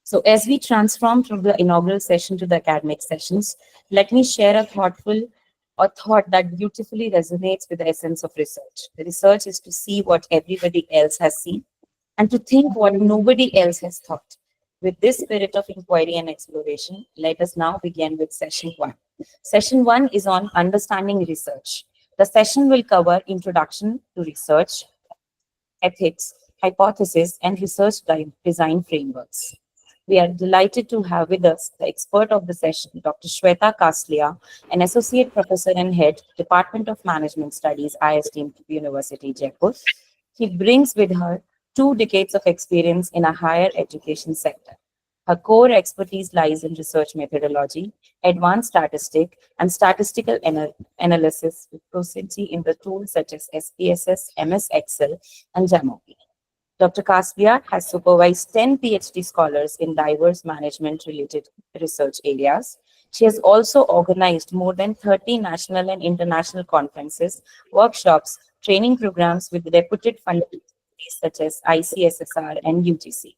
So as we transform from the inaugural session to the academic sessions, let me share a thought that beautifully resonates with the essence of research. The research is to see what everybody else has seen and to think what nobody else has thought. With this spirit of inquiry and exploration, let us now begin with session one. Session one is on understanding research. The session will cover introduction to research, ethics, hypothesis, and research design frameworks. We are delighted to have with us the expert of the session, Dr. Shweta Kastiya, an associate professor and head, Department of Management Studies, IST University, Jaipur. She brings with her 2 decades of experience in a higher education sector. Her core expertise lies in research methodology, advanced statistics, and statistical analysis with proficiency in the tools such as SPSS, MS Excel, and JAMOPI. Dr. Kastiya has supervised 10 PhD scholars in diverse management-related research areas. She has also organized more than 30 national and international conferences, workshops, training programs with reputed funding such as ICSSR and UGC.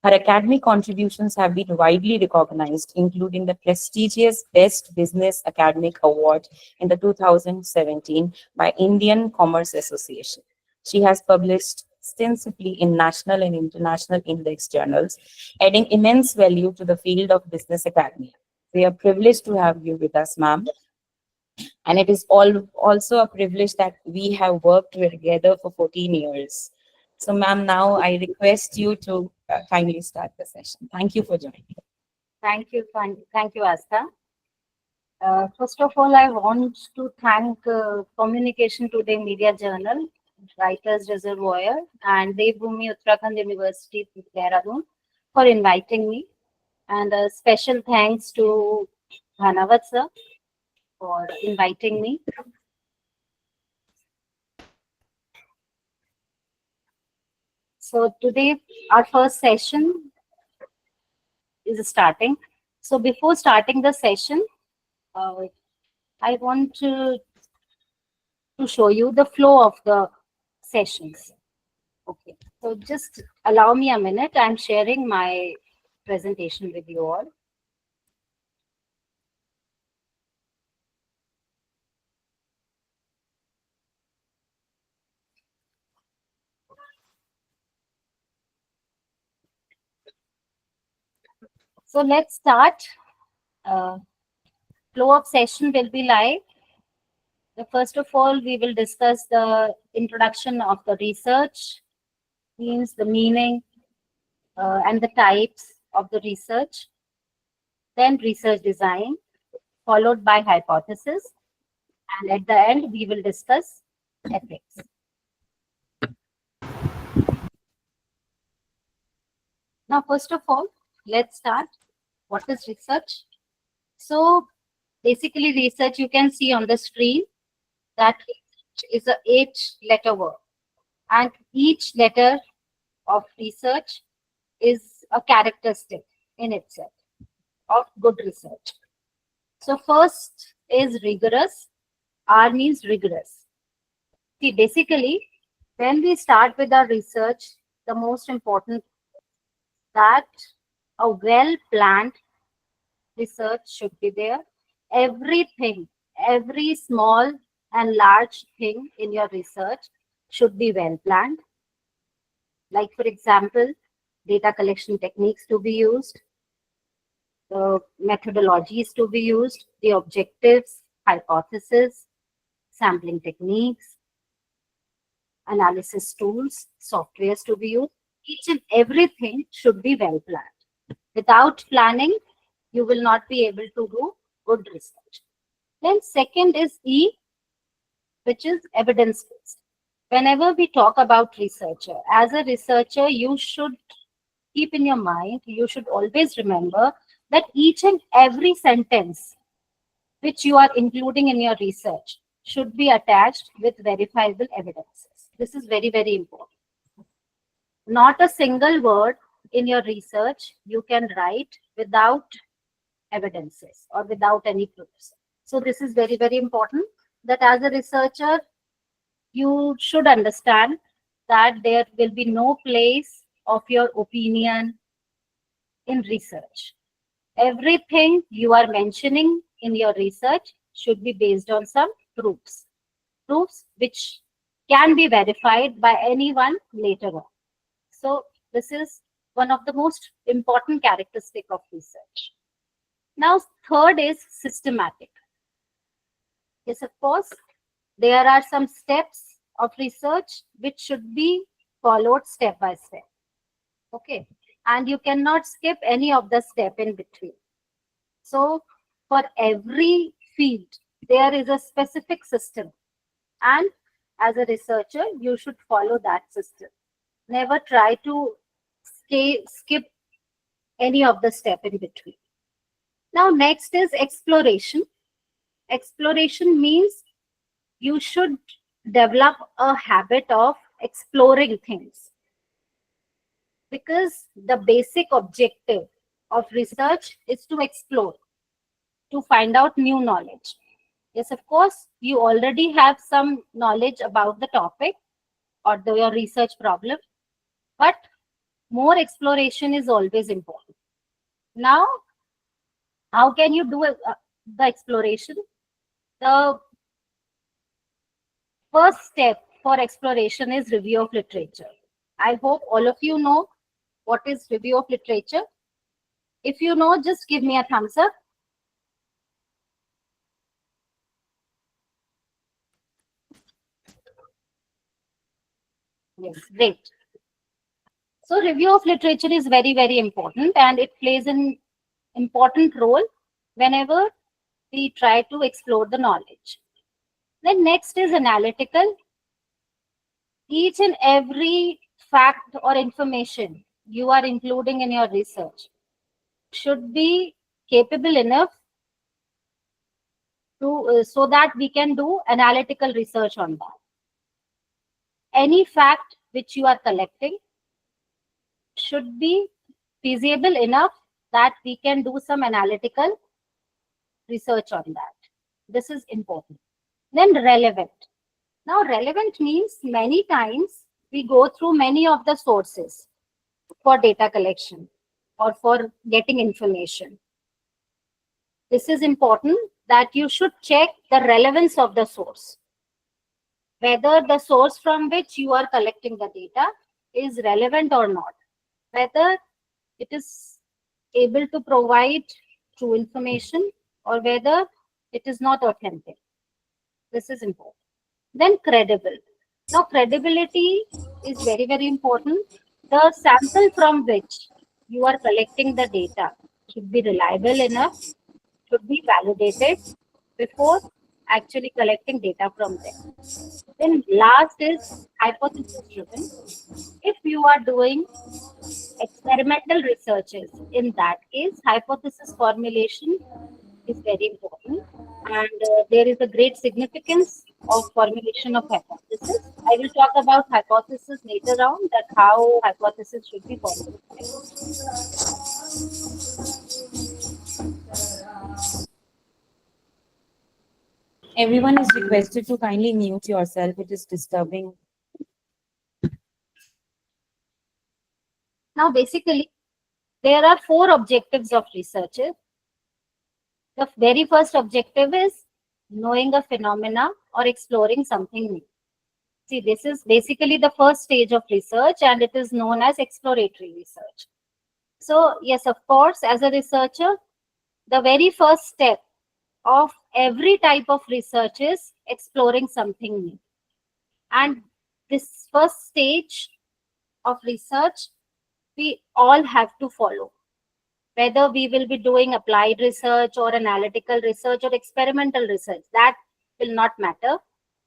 Her academic contributions have been widely recognized, including the prestigious Best Business Academic Award in the 2017 by Indian Commerce Association. She has published extensively in national and international index journals, adding immense value to the field of business academia. We are privileged to have you with us, ma'am. And it is also a privilege that we have worked together for 14 years. So, ma'am, now I request you to kindly start the session. Thank you for joining. Thank you, Asta. First of all, I want to thank Communication Today Media Journal, Writers Reservoir, and Devbhoomi Uttarakhand University, Dehradun, for inviting me. And a special thanks to Dhanavat sir for inviting me. So today, our first session is starting. So before starting the session, I want to show you the flow of the sessions. Okay, so just allow me a minute. I'm sharing my presentation with you all. So let's start. Flow of session will be like, first of all, we will discuss the introduction of the research, means the meaning and the types of the research. Then research design, followed by hypothesis. And at the end, we will discuss ethics. Now, first of all, let's start. What is research? So basically research, you can see on the screen that is a 8-letter word. And each letter of research is a characteristic in itself of good research. So first is rigorous. R means rigorous. See, basically, when we start with our research, the most important that a well-planned research should be there. Everything, every small and large thing in your research should be well planned. Like, for example, data collection techniques to be used, the methodologies to be used, the objectives, hypothesis, sampling techniques, analysis tools, softwares to be used. Each and everything should be well planned. Without planning, you will not be able to do good research. Then second is E, which is evidence-based. Whenever we talk about researcher, as a researcher, you should keep in your mind, you should always remember that each and every sentence which you are including in your research should be attached with verifiable evidences. This is very, very important. Not a single word in your research you can write without evidences or without any proofs. So this is very, very important, that as a researcher, you should understand that there will be no place of your opinion, in research. Everything you are mentioning in your research should be based on some proofs. Proofs which can be verified by anyone later on. So this is one of the most important characteristic of research. Now, third is systematic. Yes, of course, there are some steps of research which should be followed step by step. Okay, and you cannot skip any of the step in between. So for every field, there is a specific system, and as a researcher, you should follow that system. Never try to skip any of the step in between. Now, next is exploration. Exploration means you should develop a habit of exploring things, because the basic objective of research is to explore, to find out new knowledge. Yes, of course, you already have some knowledge about the topic or your research problem, but more exploration is always important. Now, how can you do the exploration? The first step for exploration is review of literature. I hope all of you know what is review of literature. If you know, just give me a thumbs up. Yes, great. So review of literature is very, very important, and it plays an important role whenever we try to explore the knowledge. Then next is analytical. Each and every fact or information you are including in your research should be capable enough to so that we can do analytical research on that. Any fact which you are collecting should be feasible enough that we can do some analytical research on that. This is important. Then relevant. Now, relevant means many times we go through many of the sources for data collection or for getting information. This is important that you should check the relevance of the source, whether the source from which you are collecting the data is relevant or not, whether it is able to provide true information or whether it is not authentic. This is important. Then credible. Now, credibility is very, very important. The sample from which you are collecting the data should be reliable enough, should be validated before actually collecting data from them. Then last is hypothesis driven. If you are doing experimental researches, in that case, hypothesis formulation is very important, and there is a great significance of formulation of hypothesis. I will talk about hypothesis later on, that how hypothesis should be formulated. Everyone is requested to kindly mute yourself. It is disturbing. Now, basically, there are 4 objectives of researchers. The very first objective is knowing a phenomena or exploring something new. See, this is basically the first stage of research, and it is known as exploratory research. So, yes, of course, as a researcher, the very first step of every type of research is exploring something new. And this first stage of research, we all have to follow. Whether we will be doing applied research or analytical research or experimental research, that will not matter.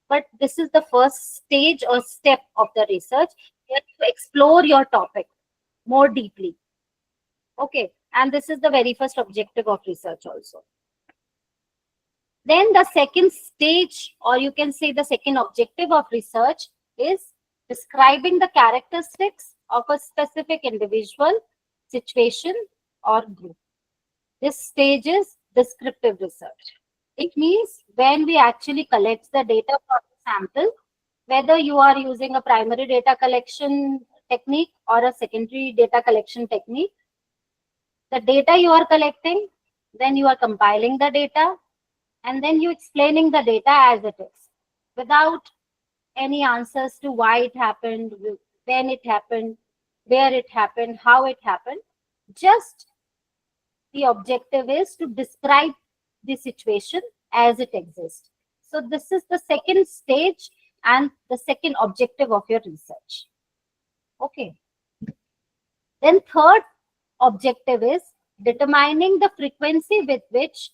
But this is the first stage or step of the research. You have to explore your topic more deeply. Okay, and this is the very first objective of research also. Then the second stage, or you can say the second objective of research, is describing the characteristics of a specific individual, situation, or group. This stage is descriptive research. It means when we actually collect the data from the sample, whether you are using a primary data collection technique or a secondary data collection technique, The data you are collecting, then you are compiling the data, and then you explaining the data as it is, without any answers to why it happened, when it happened, where it happened, how it happened. Just the objective is to describe the situation as it exists. So this is the second stage and the second objective of your research. Okay. Then third objective is determining the frequency with which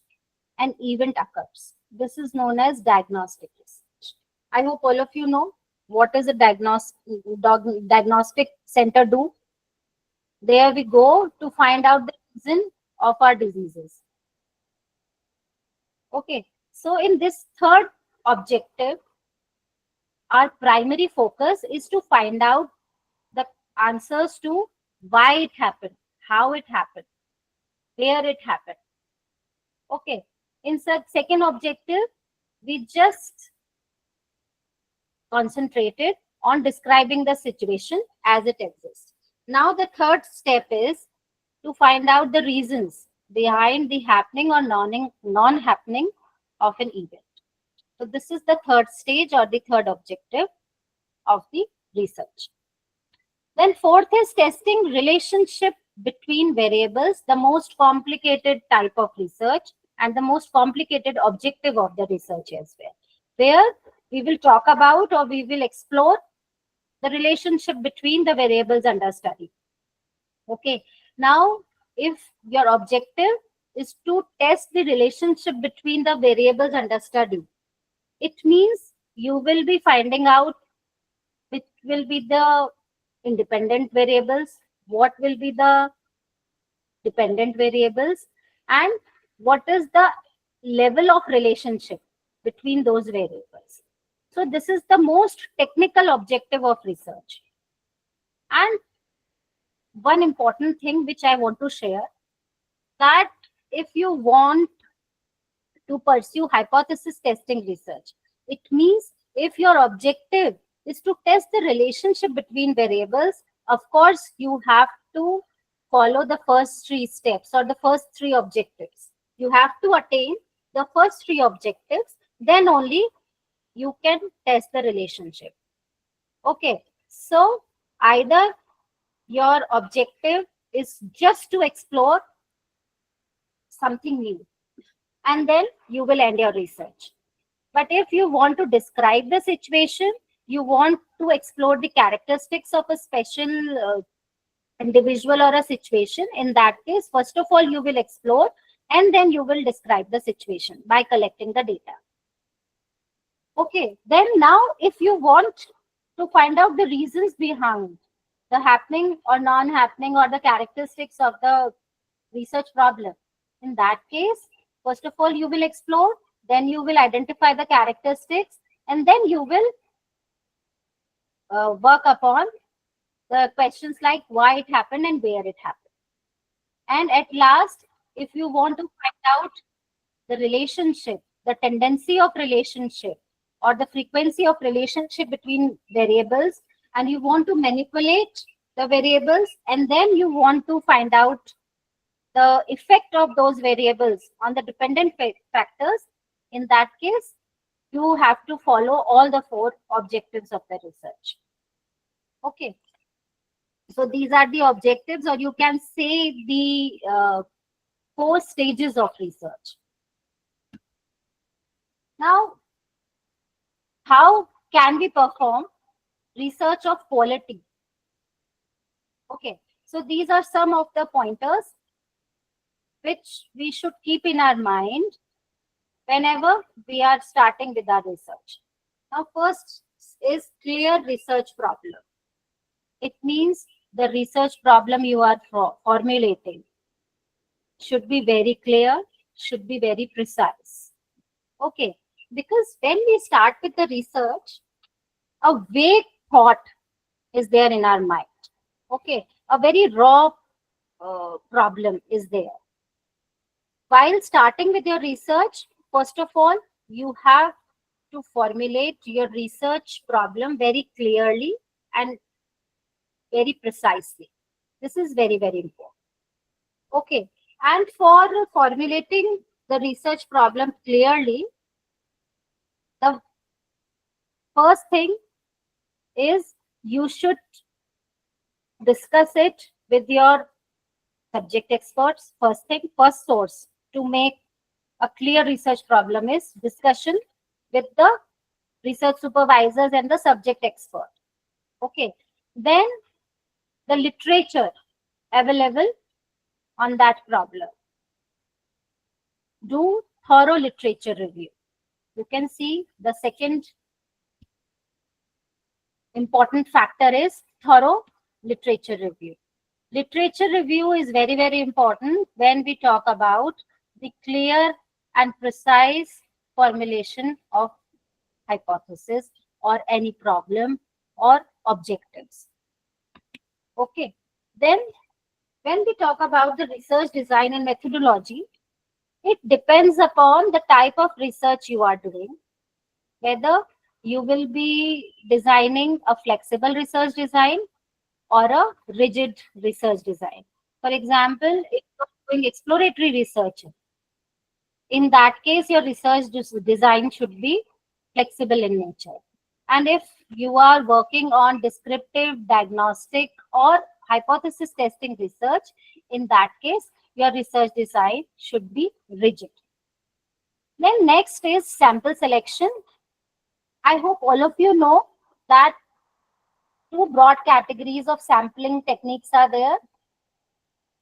an event occurs. This is known as diagnostic research. I hope all of you know what is a diagnostic center do. There we go to find out the reason of our diseases. Okay, so in this third objective, our primary focus is to find out the answers to why it happened, how it happened, where it happened. Okay, in second objective, we just concentrated on describing the situation as it exists. Now the third step is to find out the reasons behind the happening or non-happening of an event. So this is the third stage or the third objective of the research. Then fourth is testing relationship between variables, the most complicated type of research and the most complicated objective of the research as well, where we will talk about or we will explore the relationship between the variables under study. Okay, now if your objective is to test the relationship between the variables under study, it means you will be finding out which will be the independent variables, what will be the dependent variables, and what is the level of relationship between those variables. So this is the most technical objective of research. And one important thing which I want to share, that if you want to pursue hypothesis testing research, it means if your objective is to test the relationship between variables, of course you have to follow the first three steps or the first three objectives. You have to attain the first three objectives, then only you can test the relationship. Okay, so either your objective is just to explore something new, and then you will end your research. But if you want to describe the situation, you want to explore the characteristics of a special individual or a situation, in that case, first of all, you will explore and then you will describe the situation by collecting the data. Okay, then now if you want to find out the reasons behind the happening or non-happening or the characteristics of the research problem, in that case, first of all, you will explore, then you will identify the characteristics, and then you will work upon the questions like why it happened and where it happened. And at last, if you want to find out the relationship, the tendency of relationship, or the frequency of relationship between variables, and you want to manipulate the variables, and then you want to find out the effect of those variables on the dependent factors, in that case, you have to follow all the four objectives of the research. Okay. So these are the objectives, or you can say the 4 stages of research. Now, how can we perform research of quality? Okay, so these are some of the pointers which we should keep in our mind whenever we are starting with our research. Now, first is clear research problem. It means the research problem you are formulating should be very clear, should be very precise. Okay, because when we start with the research, a vague thought is there in our mind. Okay, a very raw problem is there. While starting with your research, first of all, you have to formulate your research problem very clearly and very precisely. This is very, very important. Okay. And for formulating the research problem clearly, the first thing is you should discuss it with your subject experts. First thing, first source to make a clear research problem is discussion with the research supervisors and the subject expert. Okay. Then the literature available on that problem. Do thorough literature review. You can see the second important factor is thorough literature review. Literature review is very, very important when we talk about the clear and precise formulation of hypothesis or any problem or objectives. Okay. Then when we talk about the research design and methodology, it depends upon the type of research you are doing, whether you will be designing a flexible research design or a rigid research design. For example, if you're doing exploratory research, in that case, your research design should be flexible in nature. And if you are working on descriptive, diagnostic, or hypothesis testing research, in that case, your research design should be rigid. Then next is sample selection. I hope all of you know that two broad categories of sampling techniques are there.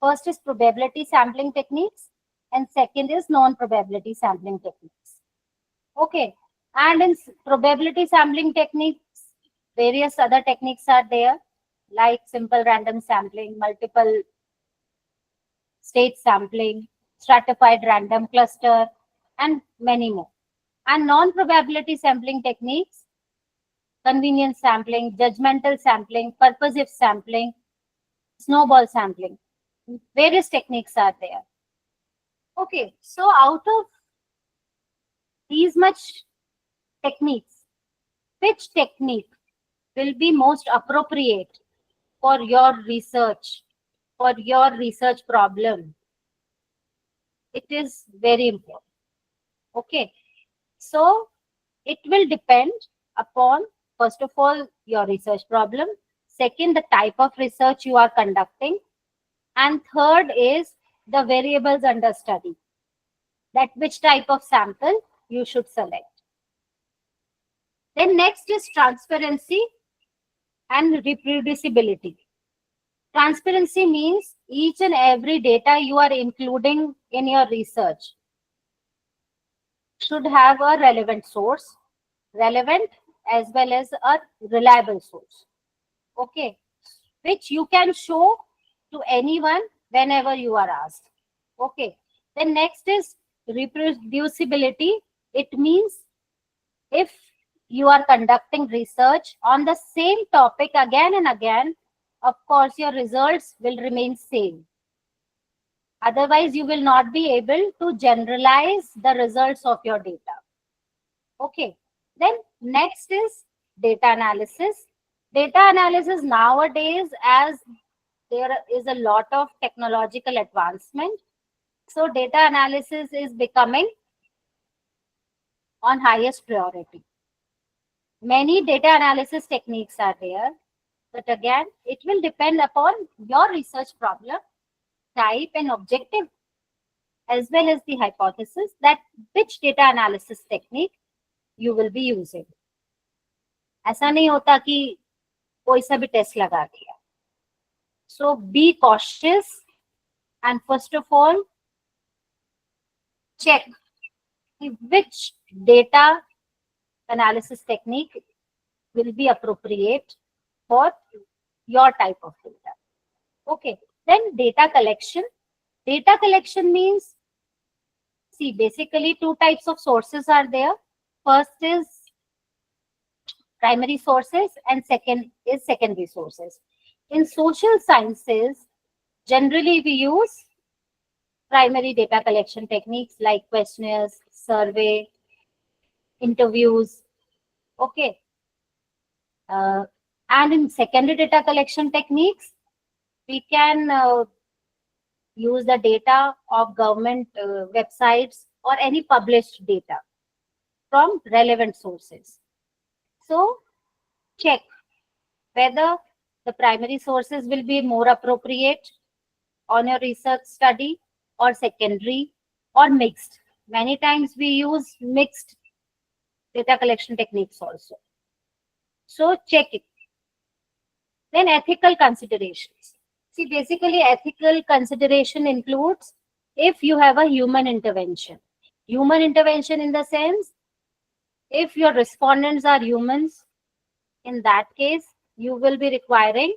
First is probability sampling techniques, and second is non-probability sampling techniques. Okay, and in probability sampling techniques, various other techniques are there, like simple random sampling, multiple state sampling, stratified random cluster, and many more. And non-probability sampling techniques, convenience sampling, judgmental sampling, purposive sampling, snowball sampling. Various techniques are there. Okay, so out of these much techniques, which technique will be most appropriate for your research, for your research problem? It is very important. Okay, so it will depend upon, first of all, your research problem, second, the type of research you are conducting, and third is the variables under study, that which type of sample you should select. Then next is transparency and reproducibility. Transparency means each and every data you are including in your research should have a relevant source, relevant as well as a reliable source. Okay, which you can show to anyone whenever you are asked. Okay, then next is reproducibility. It means if you are conducting research on the same topic again and again, of course your results will remain same. Otherwise, you will not be able to generalize the results of your data. Okay, then next is data analysis. Data analysis nowadays, as there is a lot of technological advancement, so data analysis is becoming on highest priority. Many data analysis techniques are there, but again, it will depend upon your research problem, type and objective, as well as the hypothesis, that which data analysis technique you will be using. ऐसा नहीं होता कि कोई सा भी test लगा दिया. So be cautious and first of all, check which data analysis technique will be appropriate for your type of data. Okay, then data collection. Data collection means, see, basically two types of sources are there. First is primary sources and second is secondary sources. In social sciences, generally we use primary data collection techniques like questionnaires, survey, interviews. Okay. And in secondary data collection techniques, we can use the data of government websites or any published data from relevant sources. So check whether the primary sources will be more appropriate on your research study or secondary or mixed. Many times we use mixed data collection techniques also. So check it. Then ethical considerations. See, basically ethical consideration includes if you have a human intervention. Human intervention in the sense, if your respondents are humans, in that case, you will be requiring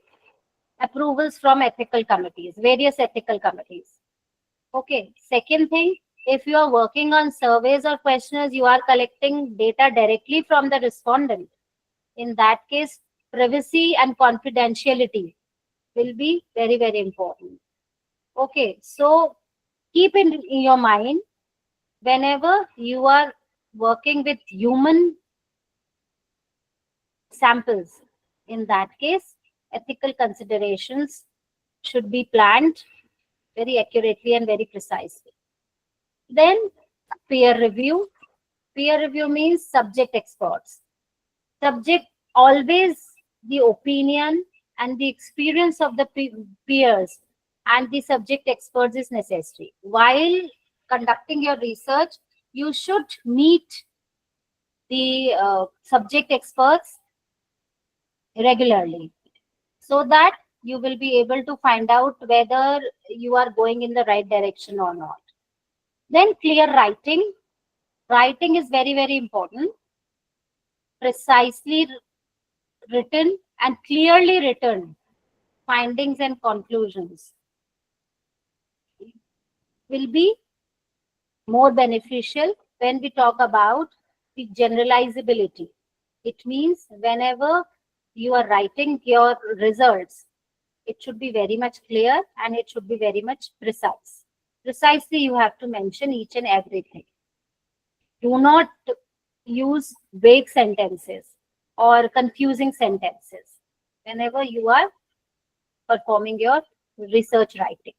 approvals from ethical committees, various ethical committees. Okay. Second thing, if you are working on surveys or questionnaires, you are collecting data directly from the respondent. In that case, privacy and confidentiality will be very, very important. Okay. So keep in your mind, whenever you are working with human samples, in that case, ethical considerations should be planned very accurately and very precisely. Then peer review. Peer review means subject experts. Subject always the opinion and the experience of the peers and the subject experts is necessary. While conducting your research, you should meet the subject experts regularly so that you will be able to find out whether you are going in the right direction or not. Then clear writing. Writing is very, very important. Precisely written and clearly written findings and conclusions will be more beneficial when we talk about the generalizability. It means whenever you are writing your results, it should be very much clear and it should be very much precise. Precisely, you have to mention each and everything. Do not use vague sentences or confusing sentences whenever you are performing your research writing.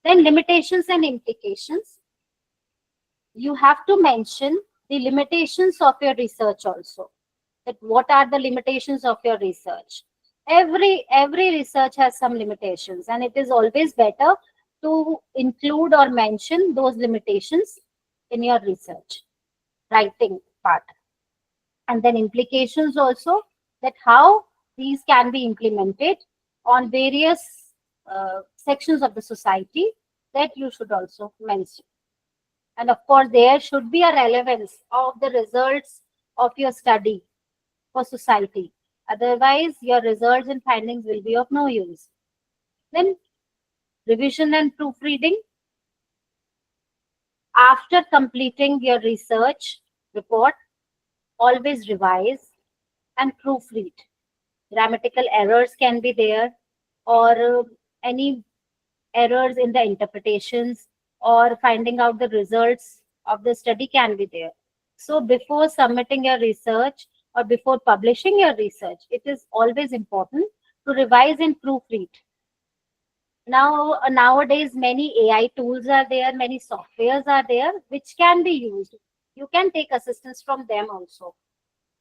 Then limitations and implications. You have to mention the limitations of your research also. That what are the limitations of your research? Every research has some limitations, and it is always better to include or mention those limitations in your research writing part. And then implications also, that how these can be implemented on various sections of the society, that you should also mention. And of course, there should be a relevance of the results of your study for society. Otherwise, your results and findings will be of no use. Then revision and proofreading. After completing your research report, always revise and proofread. Grammatical errors can be there, or any errors in the interpretations, or finding out the results of the study can be there. So before submitting your research or before publishing your research, it is always important to revise and proofread. Now, nowadays, many AI tools are there, many softwares are there, which can be used. You can take assistance from them also,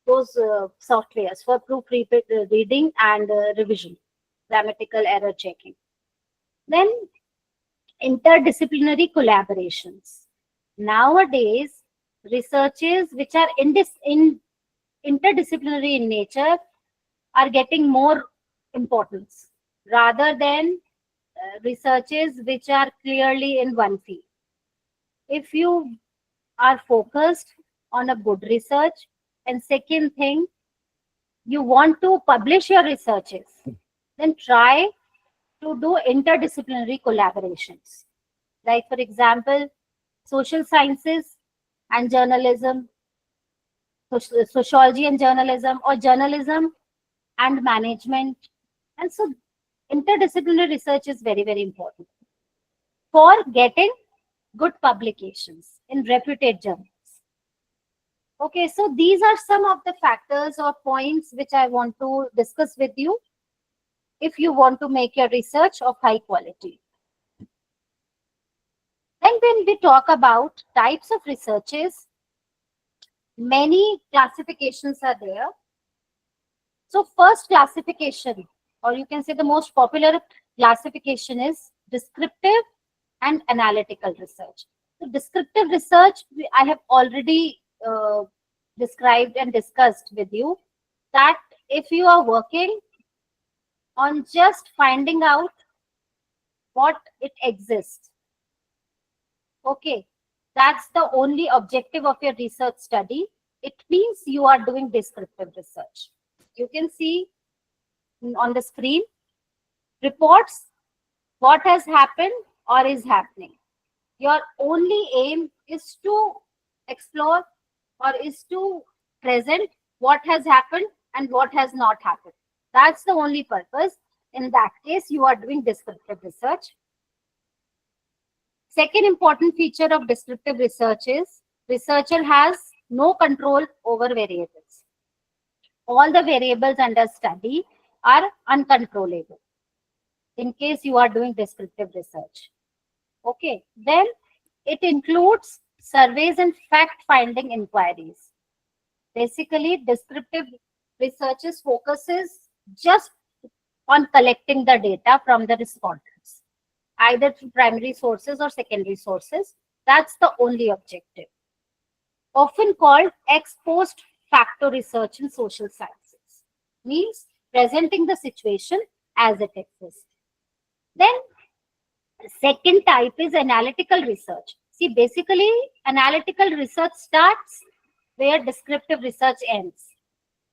those softwares for proofreading and revision, grammatical error checking. Then interdisciplinary collaborations. Nowadays, researches which are interdisciplinary in nature are getting more importance rather than researches which are clearly in one field. If you are focused on a good research, and second thing, you want to publish your researches, then try to do interdisciplinary collaborations. Like, for example, social sciences and journalism, sociology and journalism, or journalism and management. And so interdisciplinary research is very, very important for getting good publications in reputed journals. Okay, so these are some of the factors or points which I want to discuss with you if you want to make your research of high quality. And when we talk about types of researches, many classifications are there. So first classification, or you can say the most popular classification, is descriptive and analytical research. So descriptive research, I have already described and discussed with you that if you are working on just finding out what it exists, okay, that's the only objective of your research study, it means you are doing descriptive research. You can see on the screen reports what has happened or is happening. Your only aim is to explore or is to present what has happened and what has not happened. That's the only purpose. In that case, you are doing descriptive research. Second important feature of descriptive research is researcher has no control over variables. All the variables under study are uncontrollable in case you are doing descriptive research. Okay, then it includes surveys and fact-finding inquiries. Basically, descriptive researches focuses just on collecting the data from the respondents, either through primary sources or secondary sources. That's the only objective. Often called ex post facto research in social sciences. Means presenting the situation as it exists. Then second type is analytical research. See, basically, analytical research starts where descriptive research ends.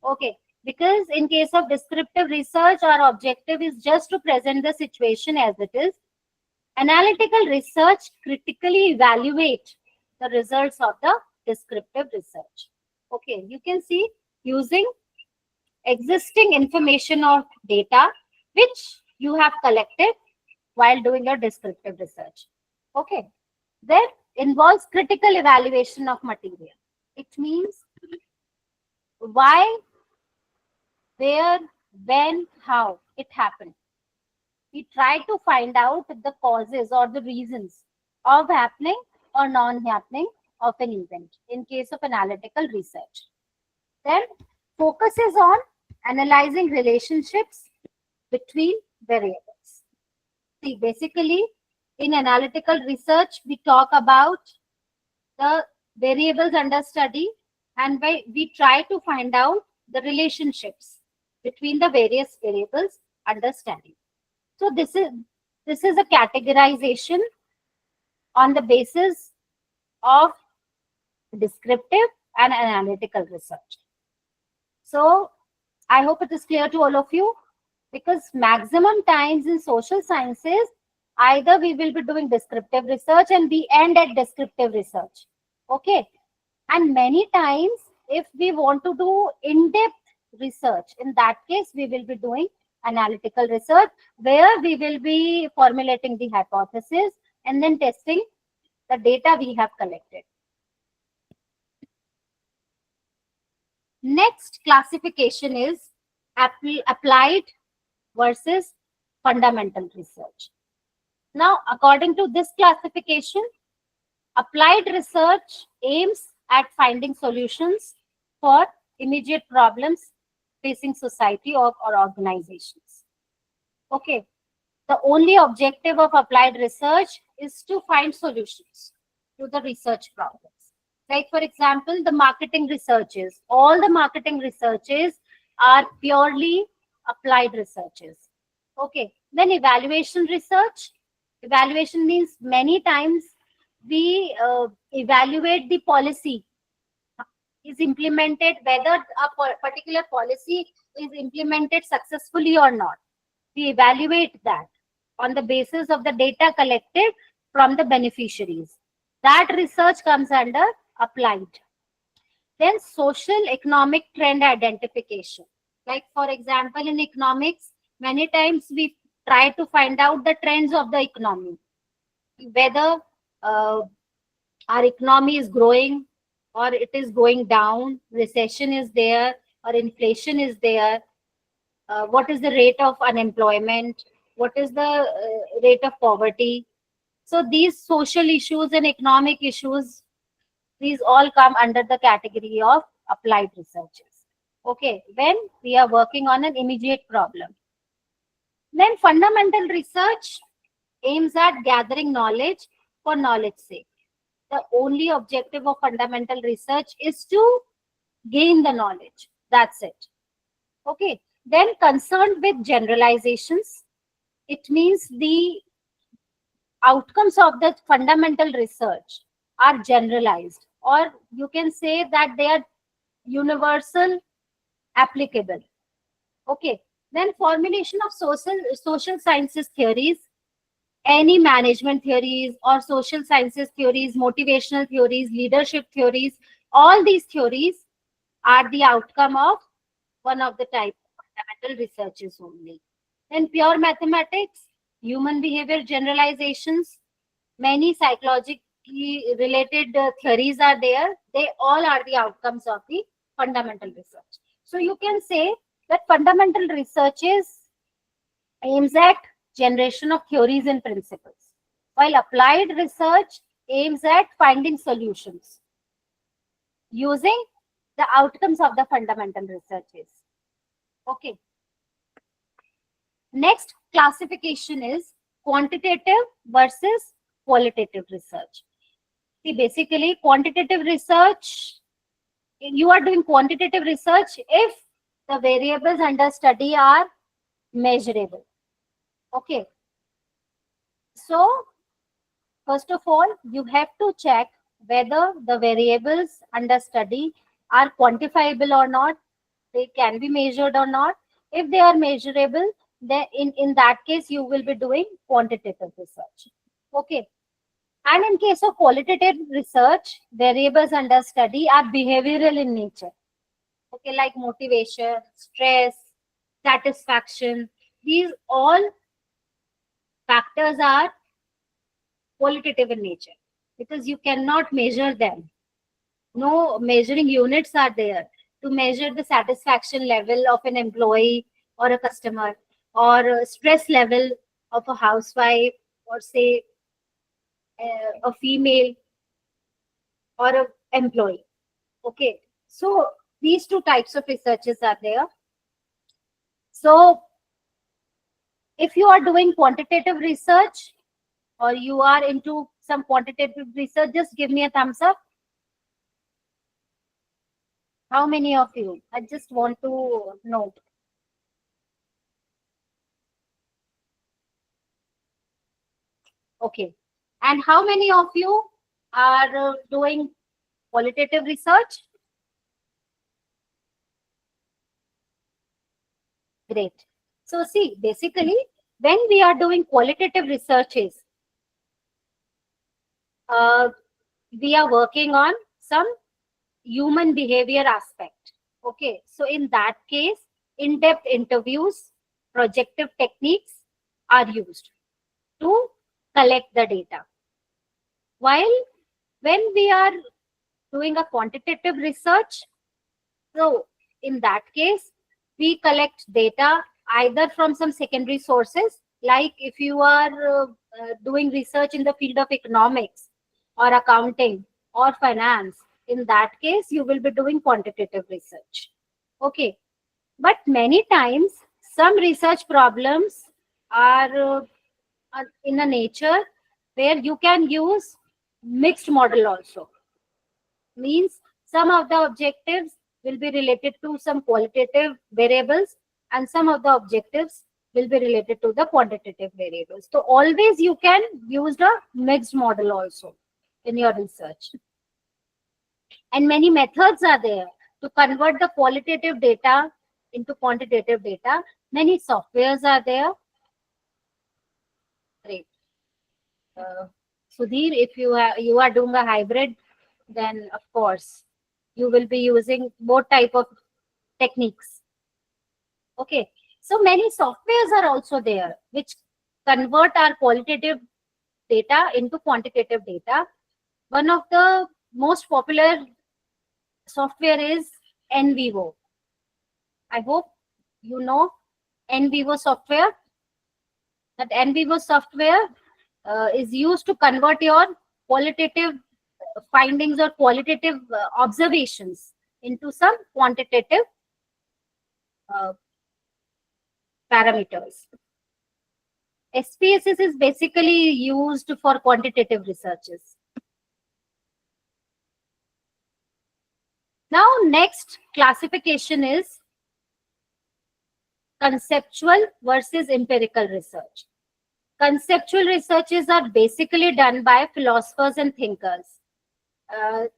Okay, because in case of descriptive research, our objective is just to present the situation as it is. Analytical research critically evaluate the results of the descriptive research. Okay, you can see using existing information or data which you have collected while doing your descriptive research. Okay, that involves critical evaluation of material. It means why, where, when, how it happened. We try to find out the causes or the reasons of happening or non-happening of an event in case of analytical research. Then focuses on analyzing relationships between variables. See, basically, in analytical research, we talk about the variables under study, and we try to find out the relationships between the various variables under study. So this is a categorization on the basis of descriptive and analytical research. So I hope it is clear to all of you, because maximum times in social sciences, either we will be doing descriptive research and we end at descriptive research. Okay. And many times, if we want to do in-depth research, in that case, we will be doing analytical research, where we will be formulating the hypothesis and then testing the data we have collected. Next classification is applied versus fundamental research. Now, according to this classification, applied research aims at finding solutions for immediate problems facing society or organizations. Okay, the only objective of applied research is to find solutions to the research problems. Like, for example, the marketing researches. All the marketing researches are purely applied researches. Okay, then evaluation research. Evaluation means many times we evaluate the policy is implemented, whether a particular policy is implemented successfully or not. We evaluate that on the basis of the data collected from the beneficiaries. That research comes under applied. Then social economic trend identification. Like, for example, in economics, many times we try to find out the trends of the economy, whether our economy is growing or it is going down, recession is there or inflation is there, what is the rate of unemployment, what is the rate of poverty. So these social issues and economic issues, these all come under the category of applied researches. Okay, when we are working on an immediate problem. Then fundamental research aims at gathering knowledge for knowledge's sake. The only objective of fundamental research is to gain the knowledge. That's it. Okay. Then concerned with generalizations, it means the outcomes of the fundamental research are generalized, or you can say that they are universal applicable. Okay. Then formulation of social sciences theories, any management theories or social sciences theories, motivational theories, leadership theories, all these theories are the outcome of one of the type of fundamental researches only. Then pure mathematics, human behavior generalizations, many psychologically related theories are there. They all are the outcomes of the fundamental research. So you can say that fundamental research aims at generation of theories and principles, while applied research aims at finding solutions using the outcomes of the fundamental researches. Okay. Next classification is quantitative versus qualitative research. See, basically, quantitative research, you are doing quantitative research if the variables under study are measurable. Okay. So, first of all, you have to check whether the variables under study are quantifiable or not. They can be measured or not. If they are measurable, then in that case, you will be doing quantitative research. Okay. And in case of qualitative research, variables under study are behavioral in nature. Okay, like motivation, stress, satisfaction. These all factors are qualitative in nature because you cannot measure them. No measuring units are there to measure the satisfaction level of an employee or a customer, or a stress level of a housewife, or say a female or a employee. Okay, so these two types of researches are there. So if you are doing quantitative research or you are into some quantitative research, just give me a thumbs up. How many of you? I just want to know. Okay. And how many of you are doing qualitative research? Great. So see, basically, when we are doing qualitative researches, we are working on some human behavior aspect. Okay. So in that case, in-depth interviews, projective techniques are used to collect the data. While when we are doing a quantitative research, so in that case, we collect data either from some secondary sources, like if you are doing research in the field of economics or accounting or finance, in that case, you will be doing quantitative research. Okay. But many times, some research problems are in a nature where you can use mixed model also. Means some of the objectives will be related to some qualitative variables and some of the objectives will be related to the quantitative variables. So always you can use the mixed model also in your research. And many methods are there to convert the qualitative data into quantitative data. Many softwares are there. Great. Sudhir, if you are doing a hybrid, then of course you will be using both type of techniques. Okay, so many softwares are also there which convert our qualitative data into quantitative data. One of the most popular software is NVivo. I hope you know NVivo software. That NVivo software is used to convert your qualitative findings or qualitative observations into some quantitative uh, parameters. SPSS is basically used for quantitative researches. Now, next classification is conceptual versus empirical research. Conceptual researches are basically done by philosophers and thinkers.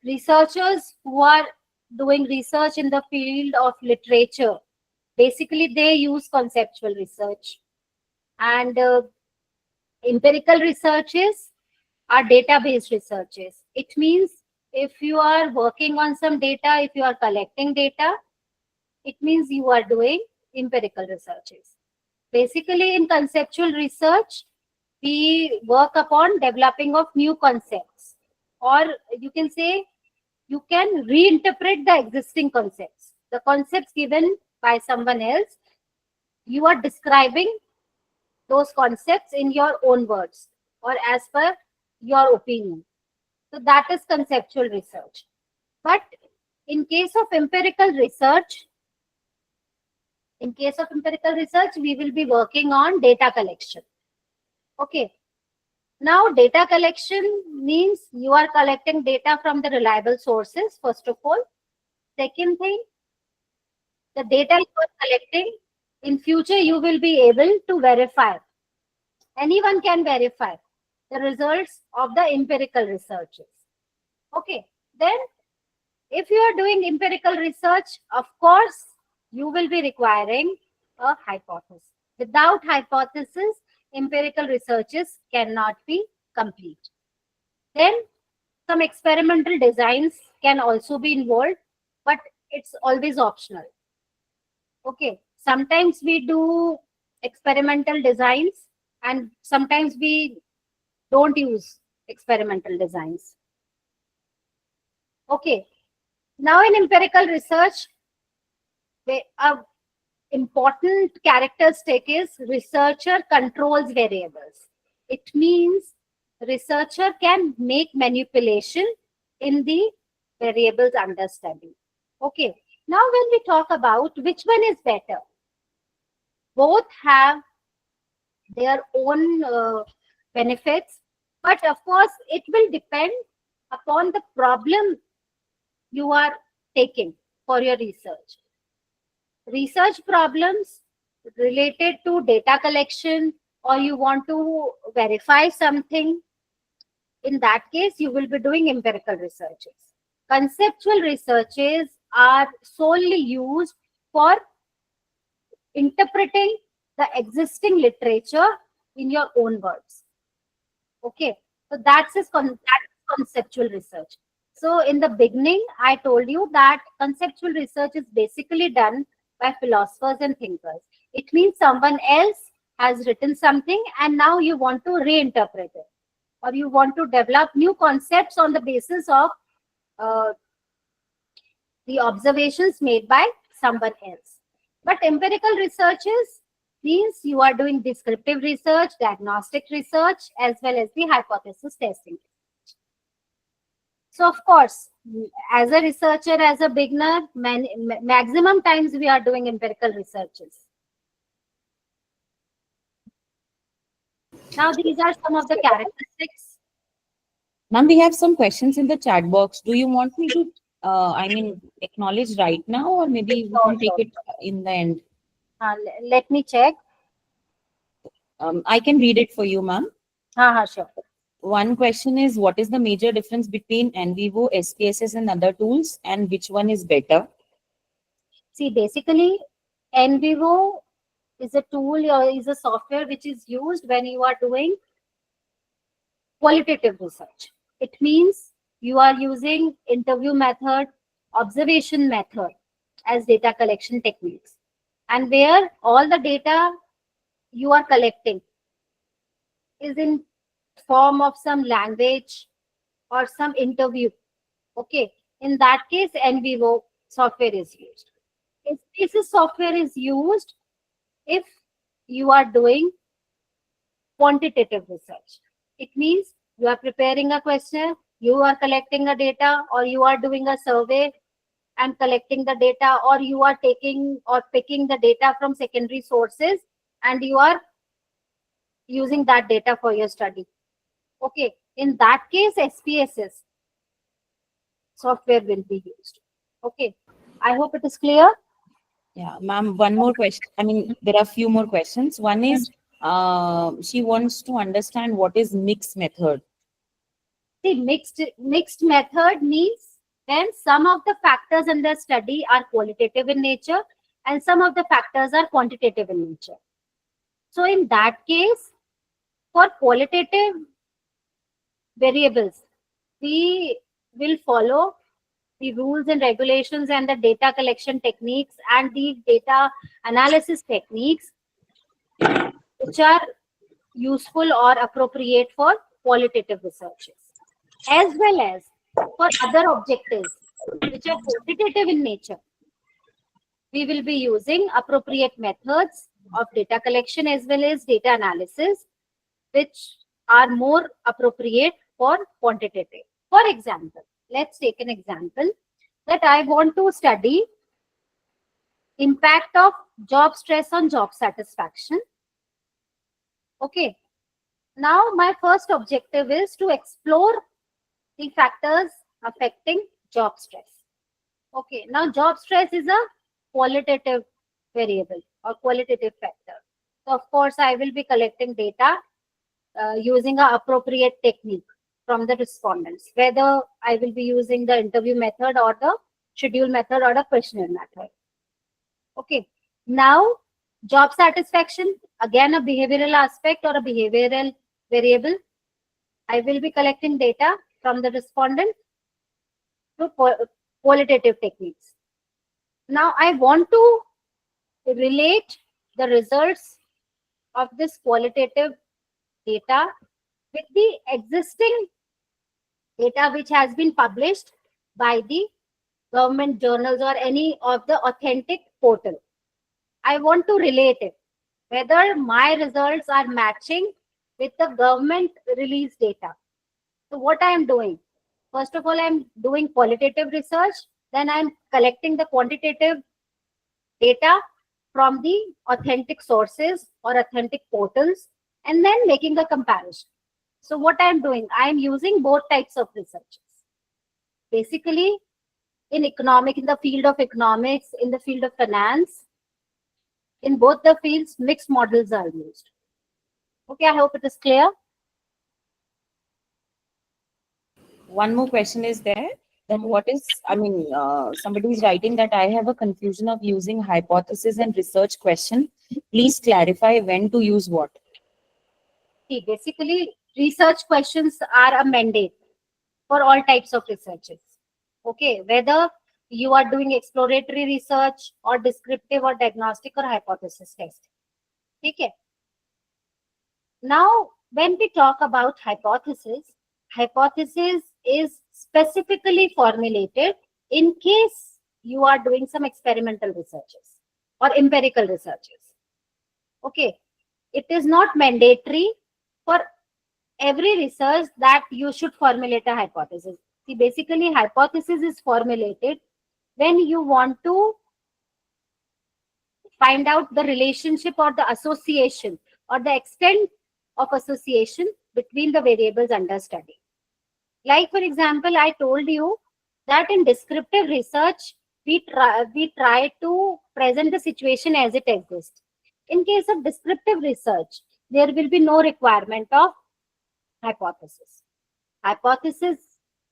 Researchers who are doing research in the field of literature, basically they use conceptual research. And empirical researches are database researches. It means if you are working on some data, if you are collecting data, it means you are doing empirical researches. Basically, in conceptual research, we work upon developing of new concepts, or you can say you can reinterpret the existing concepts. The concepts given by someone else, you are describing those concepts in your own words or as per your opinion. So that is conceptual research. But in case of empirical research, we will be working on data collection. Okay. Now, data collection means you are collecting data from the reliable sources, first of all. Second thing, the data you are collecting, in future you will be able to verify. Anyone can verify the results of the empirical researches. Okay. Then, if you are doing empirical research, of course, you will be requiring a hypothesis. Without hypothesis, empirical researches cannot be complete. Then some experimental designs can also be involved, but it's always optional. Okay, sometimes we do experimental designs and sometimes we don't use experimental designs. Okay, now in empirical research, a important characteristic is researcher controls variables. It means researcher can make manipulation in the variables understanding. Okay. Now when we talk about which one is better, both have their own benefits, but of course it will depend upon the problem you are taking for your research. Research problems related to data collection, or you want to verify something, in that case you will be doing empirical researches. Conceptual researches are solely used for interpreting the existing literature in your own words. Okay, so that's conceptual research. So in the beginning, I told you that conceptual research is basically done by philosophers and thinkers. It means someone else has written something and now you want to reinterpret it, or you want to develop new concepts on the basis of the observations made by someone else. But empirical researches means you are doing descriptive research, diagnostic research, as well as the hypothesis testing. So of course, as a researcher, as a beginner, maximum times we are doing empirical researches. Now these are some of the characteristics. Ma'am, we have some questions in the chat box. Do you want me to, acknowledge right now, or maybe we can take it in the end? Let me check. I can read it for you, ma'am. Sure. One question is, what is the major difference between NVivo, SPSS and other tools, and which one is better? See, basically, NVivo is a tool or is a software which is used when you are doing qualitative research. It means you are using interview method, observation method as data collection techniques, and where all the data you are collecting is in form of some language or some interview. Okay, in that case, NVivo software is used. SPSS software is used if you are doing quantitative research. It means you are preparing a question, you are collecting a data, or you are doing a survey and collecting the data, or you are taking or picking the data from secondary sources and you are using that data for your study. Okay, in that case, SPSS software will be used. Okay, I hope it is clear. Yeah, ma'am, one more question. I mean, there are a few more questions. One is, she wants to understand what is mixed method. See, mixed method means when some of the factors in the study are qualitative in nature and some of the factors are quantitative in nature. So in that case, for qualitative variables, we will follow the rules and regulations and the data collection techniques and the data analysis techniques which are useful or appropriate for qualitative researches, as well as for other objectives which are quantitative in nature. We will be using appropriate methods of data collection as well as data analysis, which are more appropriate for quantitative. For example, let's take an example that I want to study impact of job stress on job satisfaction. Okay. Now, my first objective is to explore the factors affecting job stress. Okay. Now, job stress is a qualitative variable or qualitative factor. So, of course, I will be collecting data using an appropriate technique from the respondents, whether I will be using the interview method or the schedule method or the questionnaire method. Okay. Now, job satisfaction, again a behavioral aspect or a behavioral variable. I will be collecting data from the respondent through qualitative techniques. Now, I want to relate the results of this qualitative data with the existing data which has been published by the government journals or any of the authentic portal. I want to relate it, whether my results are matching with the government release data. So what I am doing, first of all, I'm doing qualitative research, then I'm collecting the quantitative data from the authentic sources or authentic portals, and then making a comparison. So what I'm doing, I'm using both types of researches. Basically, in the field of economics, in the field of finance, in both the fields, mixed models are used. Okay, I hope it is clear. One more question is there. That what is, I mean, somebody is writing that I have a confusion of using hypothesis and research question. Please clarify when to use what. See, basically, research questions are a mandate for all types of researches. Okay, whether you are doing exploratory research or descriptive or diagnostic or hypothesis testing. Okay. Now, when we talk about hypothesis is specifically formulated in case you are doing some experimental researches or empirical researches. Okay, it is not mandatory for every research that you should formulate a hypothesis. See, basically, hypothesis is formulated when you want to find out the relationship or the association or the extent of association between the variables under study. Like, for example, I told you that in descriptive research, we try to present the situation as it exists. In case of descriptive research, there will be no requirement of hypothesis. Hypothesis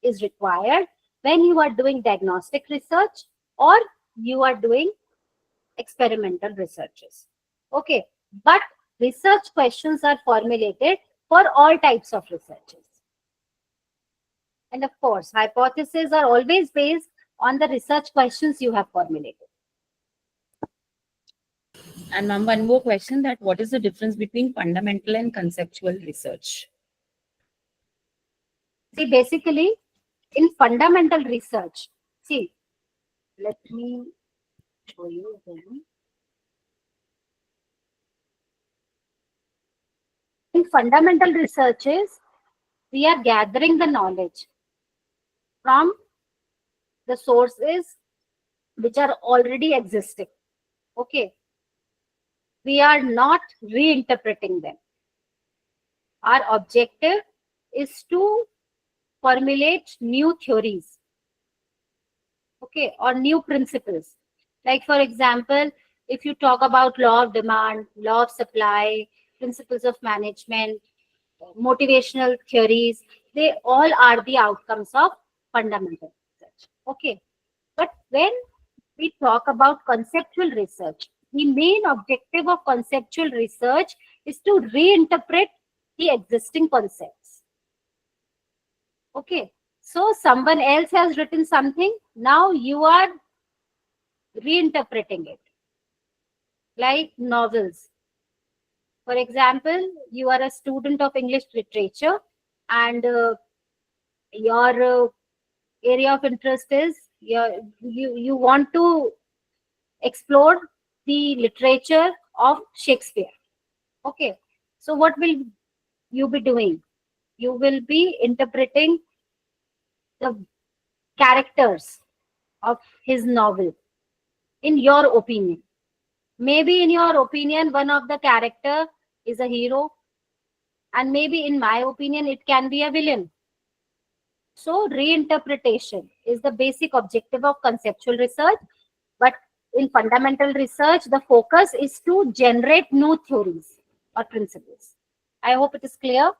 is required when you are doing diagnostic research or you are doing experimental researches. Okay, but research questions are formulated for all types of researches. And of course, hypotheses are always based on the research questions you have formulated. And ma'am, one more question, that what is the difference between fundamental and conceptual research? See, basically, in fundamental research, see, let me show you again. In fundamental researches, we are gathering the knowledge from the sources which are already existing. Okay. We are not reinterpreting them. Our objective is to formulate new theories, okay, or new principles. Like, for example, if you talk about law of demand, law of supply, principles of management, motivational theories, they all are the outcomes of fundamental research. Okay. But when we talk about conceptual research, the main objective of conceptual research is to reinterpret the existing concepts. Okay. So someone else has written something. Now you are reinterpreting it. Like novels. For example, you are a student of English literature and your area of interest is you want to explore the literature of Shakespeare. Okay. So what will you be doing? You will be interpreting the characters of his novel in your opinion. Maybe in your opinion, one of the character is a hero, and maybe in my opinion, it can be a villain. So reinterpretation is the basic objective of conceptual research. But in fundamental research, the focus is to generate new theories or principles. I hope it is clear.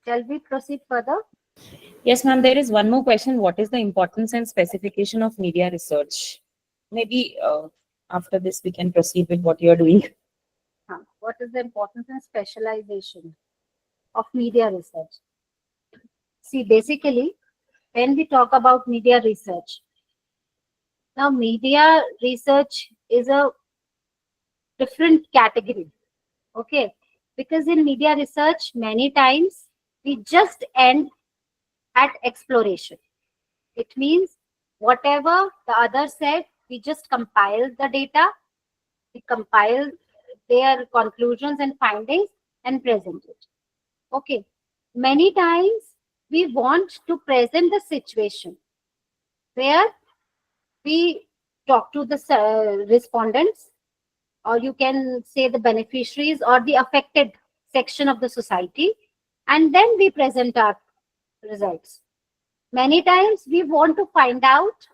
Shall we proceed further? Yes, ma'am. There is one more question. What is the importance and specification of media research? Maybe after this we can proceed with what you are doing. What is the importance and specialization of media research? See, basically, when we talk about media research, now media research is a different category. Okay, because in media research, many times we just end at exploration. It means whatever the other said, we just compile the data, we compile their conclusions and findings and present it. Okay. Many times we want to present the situation where we talk to the respondents, or you can say the beneficiaries or the affected section of the society, and then we present our results. Many times we want to find out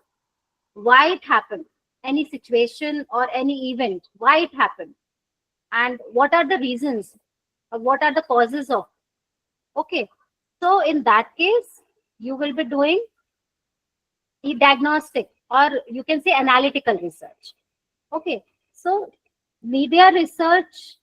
why it happened, any situation or any event, why it happened, and what are the reasons, or what are the causes of. Okay. So in that case, you will be doing the diagnostic, or you can say analytical research. Okay. So in media research,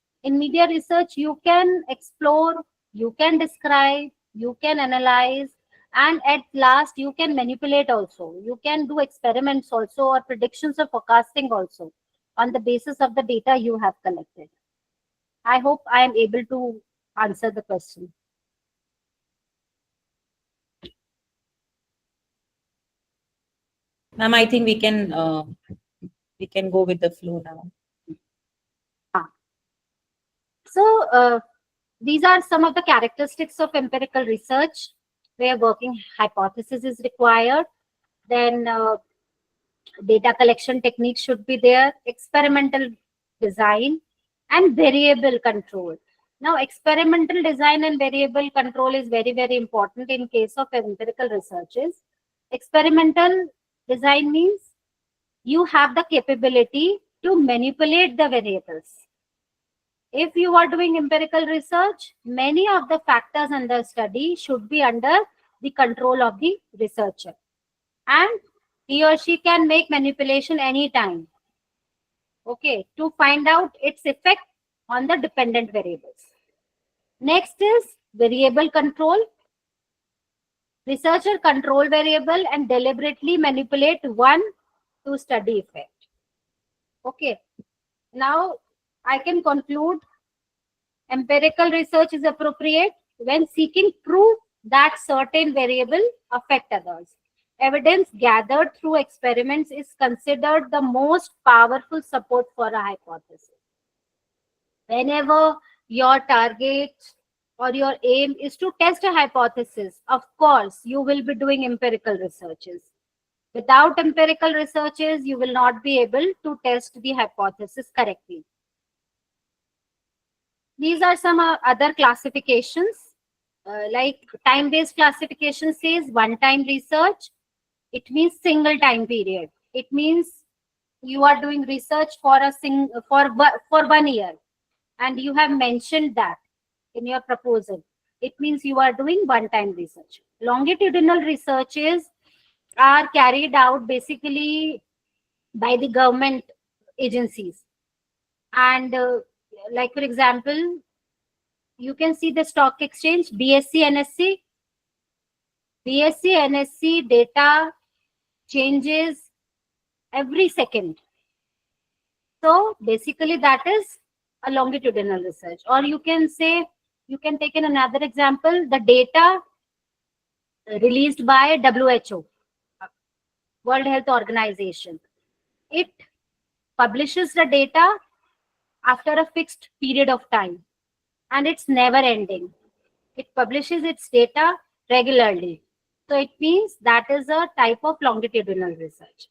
you can explore, you can describe, you can analyze, and at last you can manipulate also. You can do experiments also, or predictions or forecasting also, on the basis of the data you have collected. I hope I am able to answer the question. Ma'am, I think we can go with the flow now. So these are some of the characteristics of empirical research, where working hypothesis is required. Then data collection techniques should be there, experimental design, and variable control. Now, experimental design and variable control is very, very important in case of empirical researches. Experimental design means you have the capability to manipulate the variables. If you are doing empirical research, many of the factors under study should be under the control of the researcher, and he or she can make manipulation anytime, okay, to find out its effect on the dependent variables. Next is variable control. Researcher control variable and deliberately manipulate one to study effect. Okay, now I can conclude empirical research is appropriate when seeking proof that certain variable affect others. Evidence gathered through experiments is considered the most powerful support for a hypothesis. Whenever your target or your aim is to test a hypothesis, of course, you will be doing empirical researches. Without empirical researches, you will not be able to test the hypothesis correctly. These are some other classifications. Like time-based classification says one-time research. It means single time period. It means you are doing research for for 1 year, and you have mentioned that in your proposal. It means you are doing one-time research. Longitudinal researches are carried out basically by the government agencies, and like for example, you can see the stock exchange, BSE, NSE. BSE, NSE data changes every second. So basically that is a longitudinal research. Or you can say, you can take in another example, the data released by WHO, World Health Organization. It publishes the data after a fixed period of time, and it's never ending. It publishes its data regularly. So it means that is a type of longitudinal research.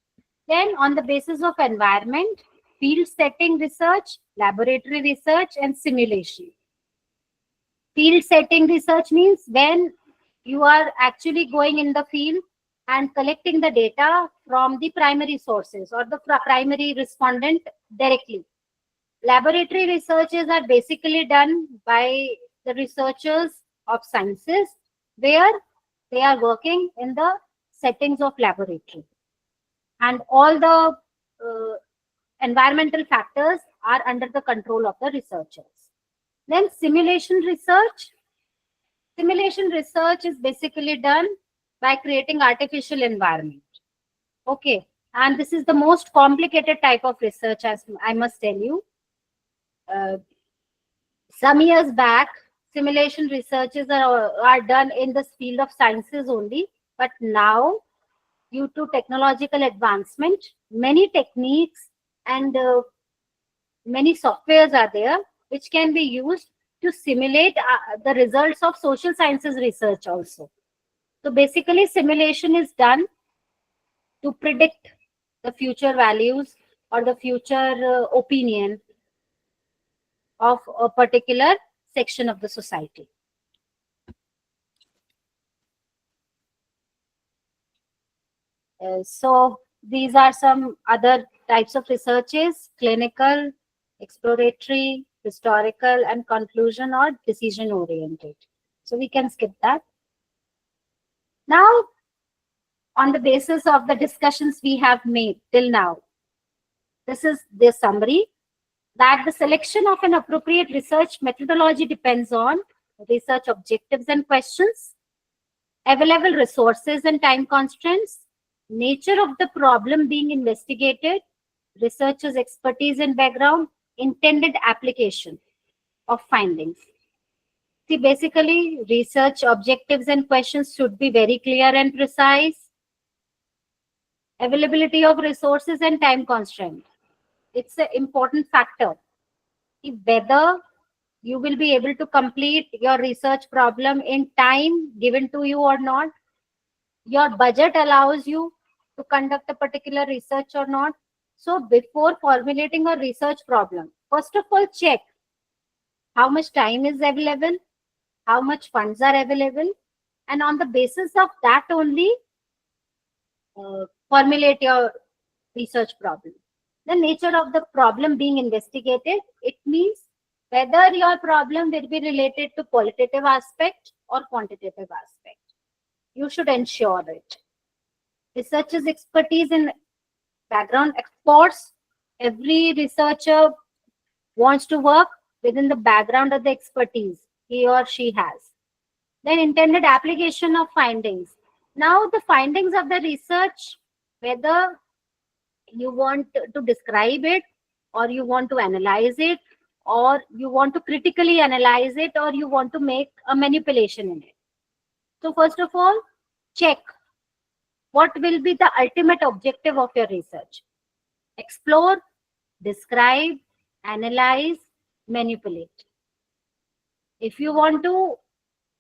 Then on the basis of environment, field setting research, laboratory research, and simulation. Field setting research means when you are actually going in the field and collecting the data from the primary sources or the primary respondent directly. Laboratory researches are basically done by the researchers of sciences where they are working in the settings of laboratory. And all the environmental factors are under the control of the researchers. Then simulation research. Simulation research is basically done by creating artificial environment. Okay, and this is the most complicated type of research, as I must tell you. Some years back, simulation researches are done in the field of sciences only, but now, due to technological advancement, many techniques and many softwares are there which can be used to simulate the results of social sciences research also. So basically, simulation is done to predict the future values or the future opinion of a particular section of the society. So these are some other types of researches: clinical, exploratory, historical, and conclusion or decision oriented. So we can skip that. Now, on the basis of the discussions we have made till now, this is the summary, that the selection of an appropriate research methodology depends on research objectives and questions, available resources and time constraints, nature of the problem being investigated, researcher's expertise and background, intended application of findings. See, basically, research objectives and questions should be very clear and precise. Availability of resources and time constraint. It's an important factor. Whether you will be able to complete your research problem in time given to you or not, your budget allows you to conduct a particular research or not. So before formulating a research problem, first of all, check how much time is available, how much funds are available, and on the basis of that only, formulate your research problem. The nature of the problem being investigated, it means whether your problem will be related to qualitative aspect or quantitative aspect. You should ensure it. Researcher's expertise in background, of course, every researcher wants to work within the background of the expertise he or she has. Then intended application of findings. Now the findings of the research, whether you want to describe it or you want to analyze it or you want to critically analyze it or you want to make a manipulation in it. So first of all, check what will be the ultimate objective of your research. Explore, describe, analyze, manipulate. If you want to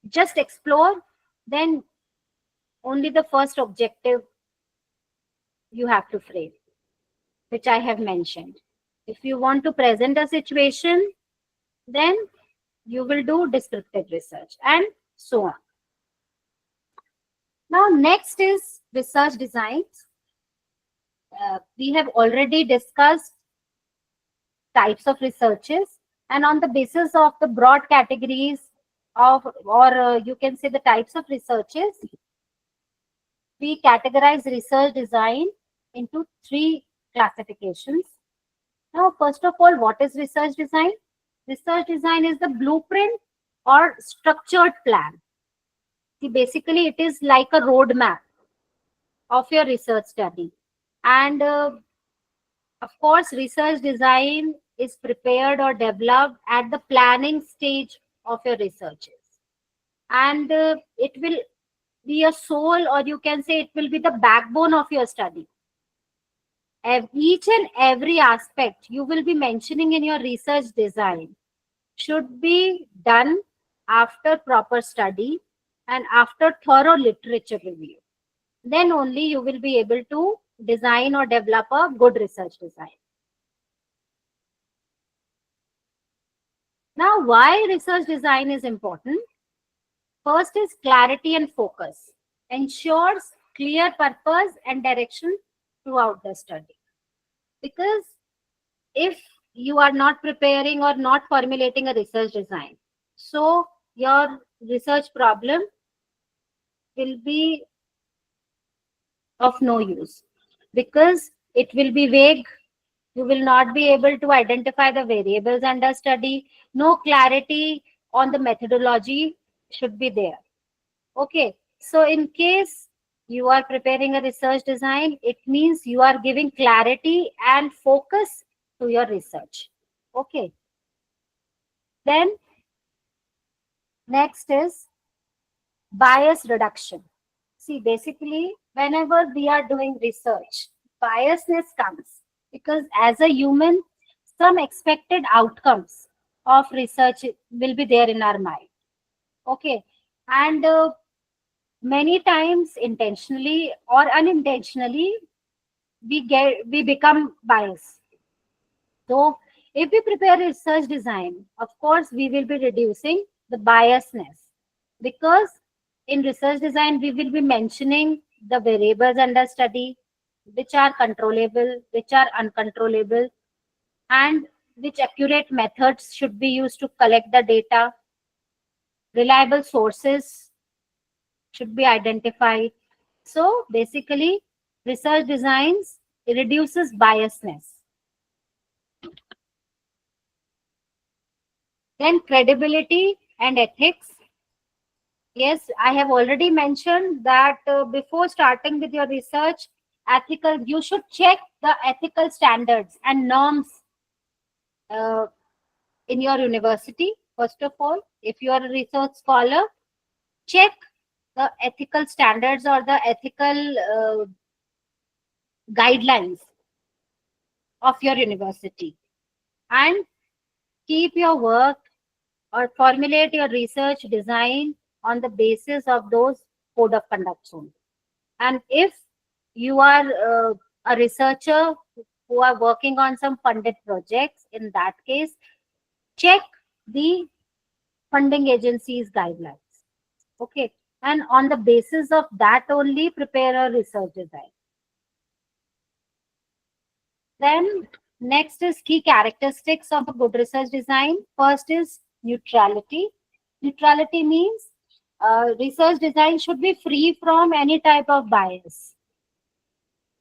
just explore, then only the first objective you have to frame, which I have mentioned. If you want to present a situation, then you will do descriptive research and so on. Now, next is research designs. We have already discussed types of researches, and on the basis of the broad categories of, or you can say the types of researches, we categorize research design into three classifications. Now, first of all, what is research design? Research design is the blueprint or structured plan. See, basically, it is like a roadmap of your research study. And of course, research design is prepared or developed at the planning stage of your researches. And it will be a soul, or you can say it will be the backbone of your study. Each and every aspect you will be mentioning in your research design should be done after proper study and after thorough literature review. Then only you will be able to design or develop a good research design. Now, why research design is important? First is clarity and focus. Ensures clear purpose and direction throughout the study. Because if you are not preparing or not formulating a research design, so your research problem will be of no use, because it will be vague. You will not be able to identify the variables under study. No clarity on the methodology should be there. Okay, so in case you are preparing a research design, it means you are giving clarity and focus to your research. Okay. Then next is bias reduction. See, basically, whenever we are doing research, biasness comes because as a human, some expected outcomes of research will be there in our mind. Okay. And many times intentionally or unintentionally, we become biased. So if we prepare research design, of course, we will be reducing the biasness, because in research design, we will be mentioning the variables under study, which are controllable, which are uncontrollable, and which accurate methods should be used to collect the data. Reliable sources should be identified. So basically, research designs reduces biasness. Then credibility and ethics. Yes, I have already mentioned that before starting with your research, you should check the ethical standards and norms uh, in your university. First of all, if you are a research scholar, check the ethical standards or the ethical guidelines of your university, and keep your work or formulate your research design on the basis of those code of conducts only. And if you are a researcher who are working on some funded projects, in that case, check the funding agency's guidelines. Okay. And on the basis of that only, prepare a research design. Then next is key characteristics of a good research design. First is neutrality. Neutrality means research design should be free from any type of bias.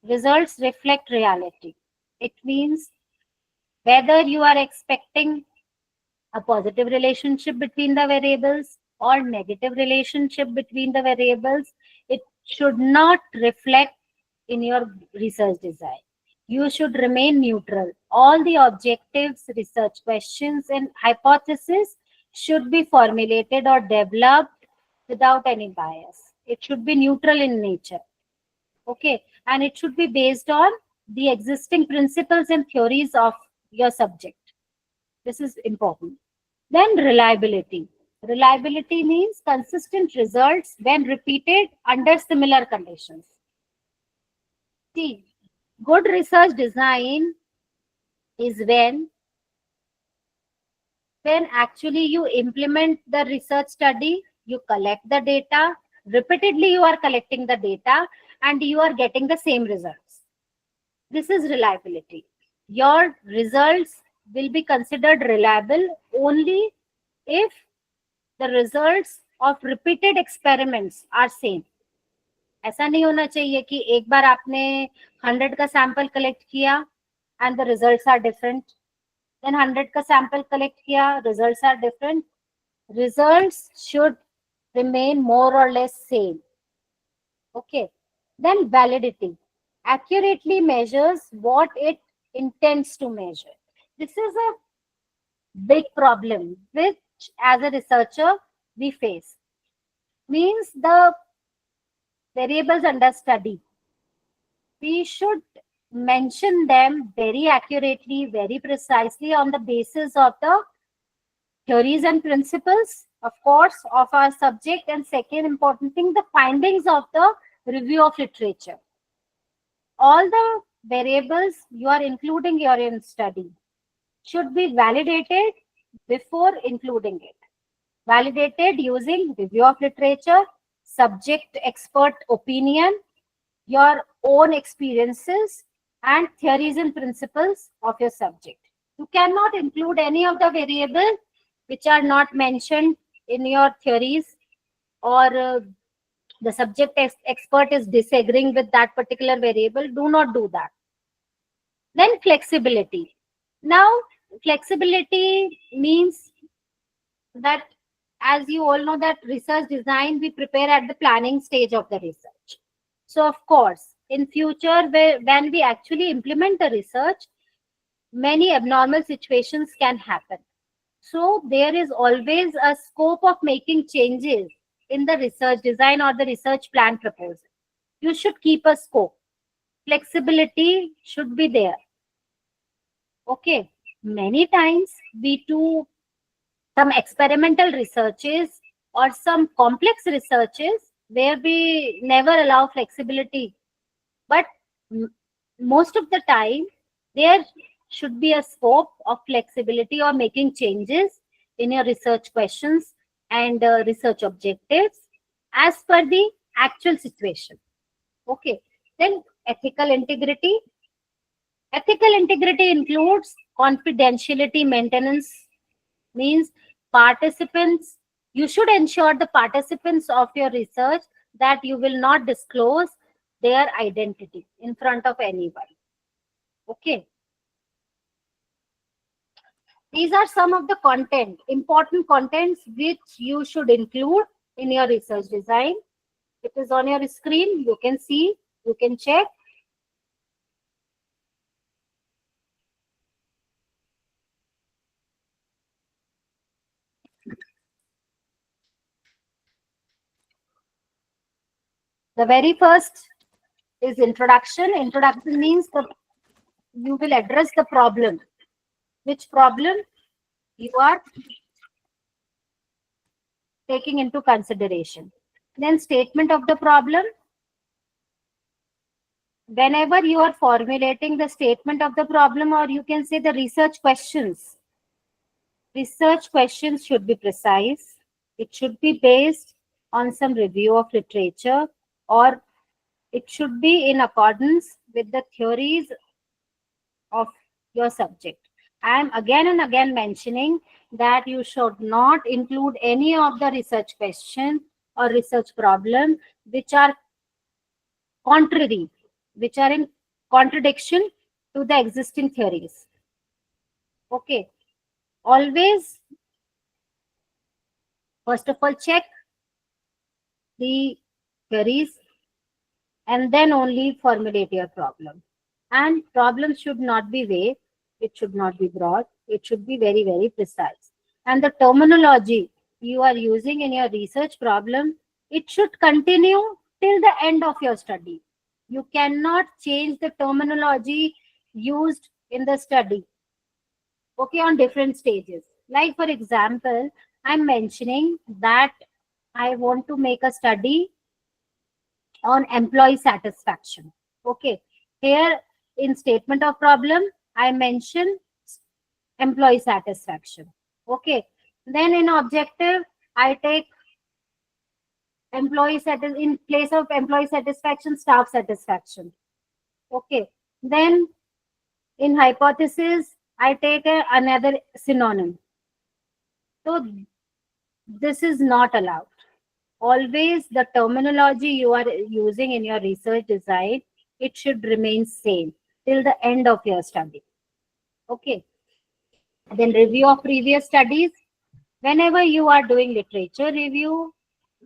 Results reflect reality. It means whether you are expecting a positive relationship between the variables or negative relationship between the variables, it should not reflect in your research design. You should remain neutral. All the objectives, research questions, and hypotheses should be formulated or developed without any bias. It should be neutral in nature. Okay, and it should be based on the existing principles and theories of your subject. This is important. Then reliability. Reliability means consistent results when repeated under similar conditions. See, good research design is when actually you implement the research study, you collect the data, repeatedly you are collecting the data, and you are getting the same results. This is reliability. Your results will be considered reliable only if the results of repeated experiments are same. ऐसा नहीं होना चाहिए कि एक बार आपने 100 का sample collect किया and the results are different, then 100 का सैंपल कलेक्ट किया, results are different. Results should remain more or less same. Okay. Then validity. Accurately measures what it intends to measure. This is a big problem which as a researcher we face. Means the variables under study, we should mention them very accurately, very precisely on the basis of the theories and principles, of course, of our subject, and second important thing, the findings of the review of literature. All the variables you are including your in study should be validated before including it. Validated using review of literature, subject expert opinion, your own experiences, and theories and principles of your subject. You cannot include any of the variables which are not mentioned in your theories, or the subject expert is disagreeing with that particular variable. Do not do that. Then flexibility. Now, flexibility means that, as you all know, that research design we prepare at the planning stage of the research. So of course, in future, when we actually implement the research, many abnormal situations can happen. So there is always a scope of making changes in the research design or the research plan proposal. You should keep a scope. Flexibility should be there. Okay. Many times we do some experimental researches or some complex researches where we never allow flexibility. But most of the time, there should be a scope of flexibility or making changes in your research questions and research objectives as per the actual situation. Okay. Then ethical integrity. Ethical integrity includes confidentiality maintenance, means participants, you should ensure the participants of your research that you will not disclose their identity in front of anyone. Okay. These are some of the content, important contents which you should include in your research design. It is on your screen. You can see, you can check. The very first is introduction. Introduction means you will address the problem. Which problem you are taking into consideration. Then statement of the problem. Whenever you are formulating the statement of the problem, or you can say the research questions should be precise. It should be based on some review of literature, or it should be in accordance with the theories of your subject. I am again and again mentioning that you should not include any of the research question or research problem which are contrary, which are in contradiction to the existing theories. Okay. Always, first of all, check the theories and then only formulate your problem. And problem should not be vague, it should not be broad, it should be very, very precise. And the terminology you are using in your research problem, it should continue till the end of your study. You cannot change the terminology used in the study, okay, on different stages. Like, for example, I'm mentioning that I want to make a study on employee satisfaction. Okay, here in statement of problem, I mention employee satisfaction. Okay, then in objective, I take in place of employee satisfaction, staff satisfaction. Okay, then in hypothesis, I take another synonym. So this is not allowed. Always the terminology you are using in your research design, it should remain same till the end of your study. Okay, then review of previous studies. Whenever you are doing literature review,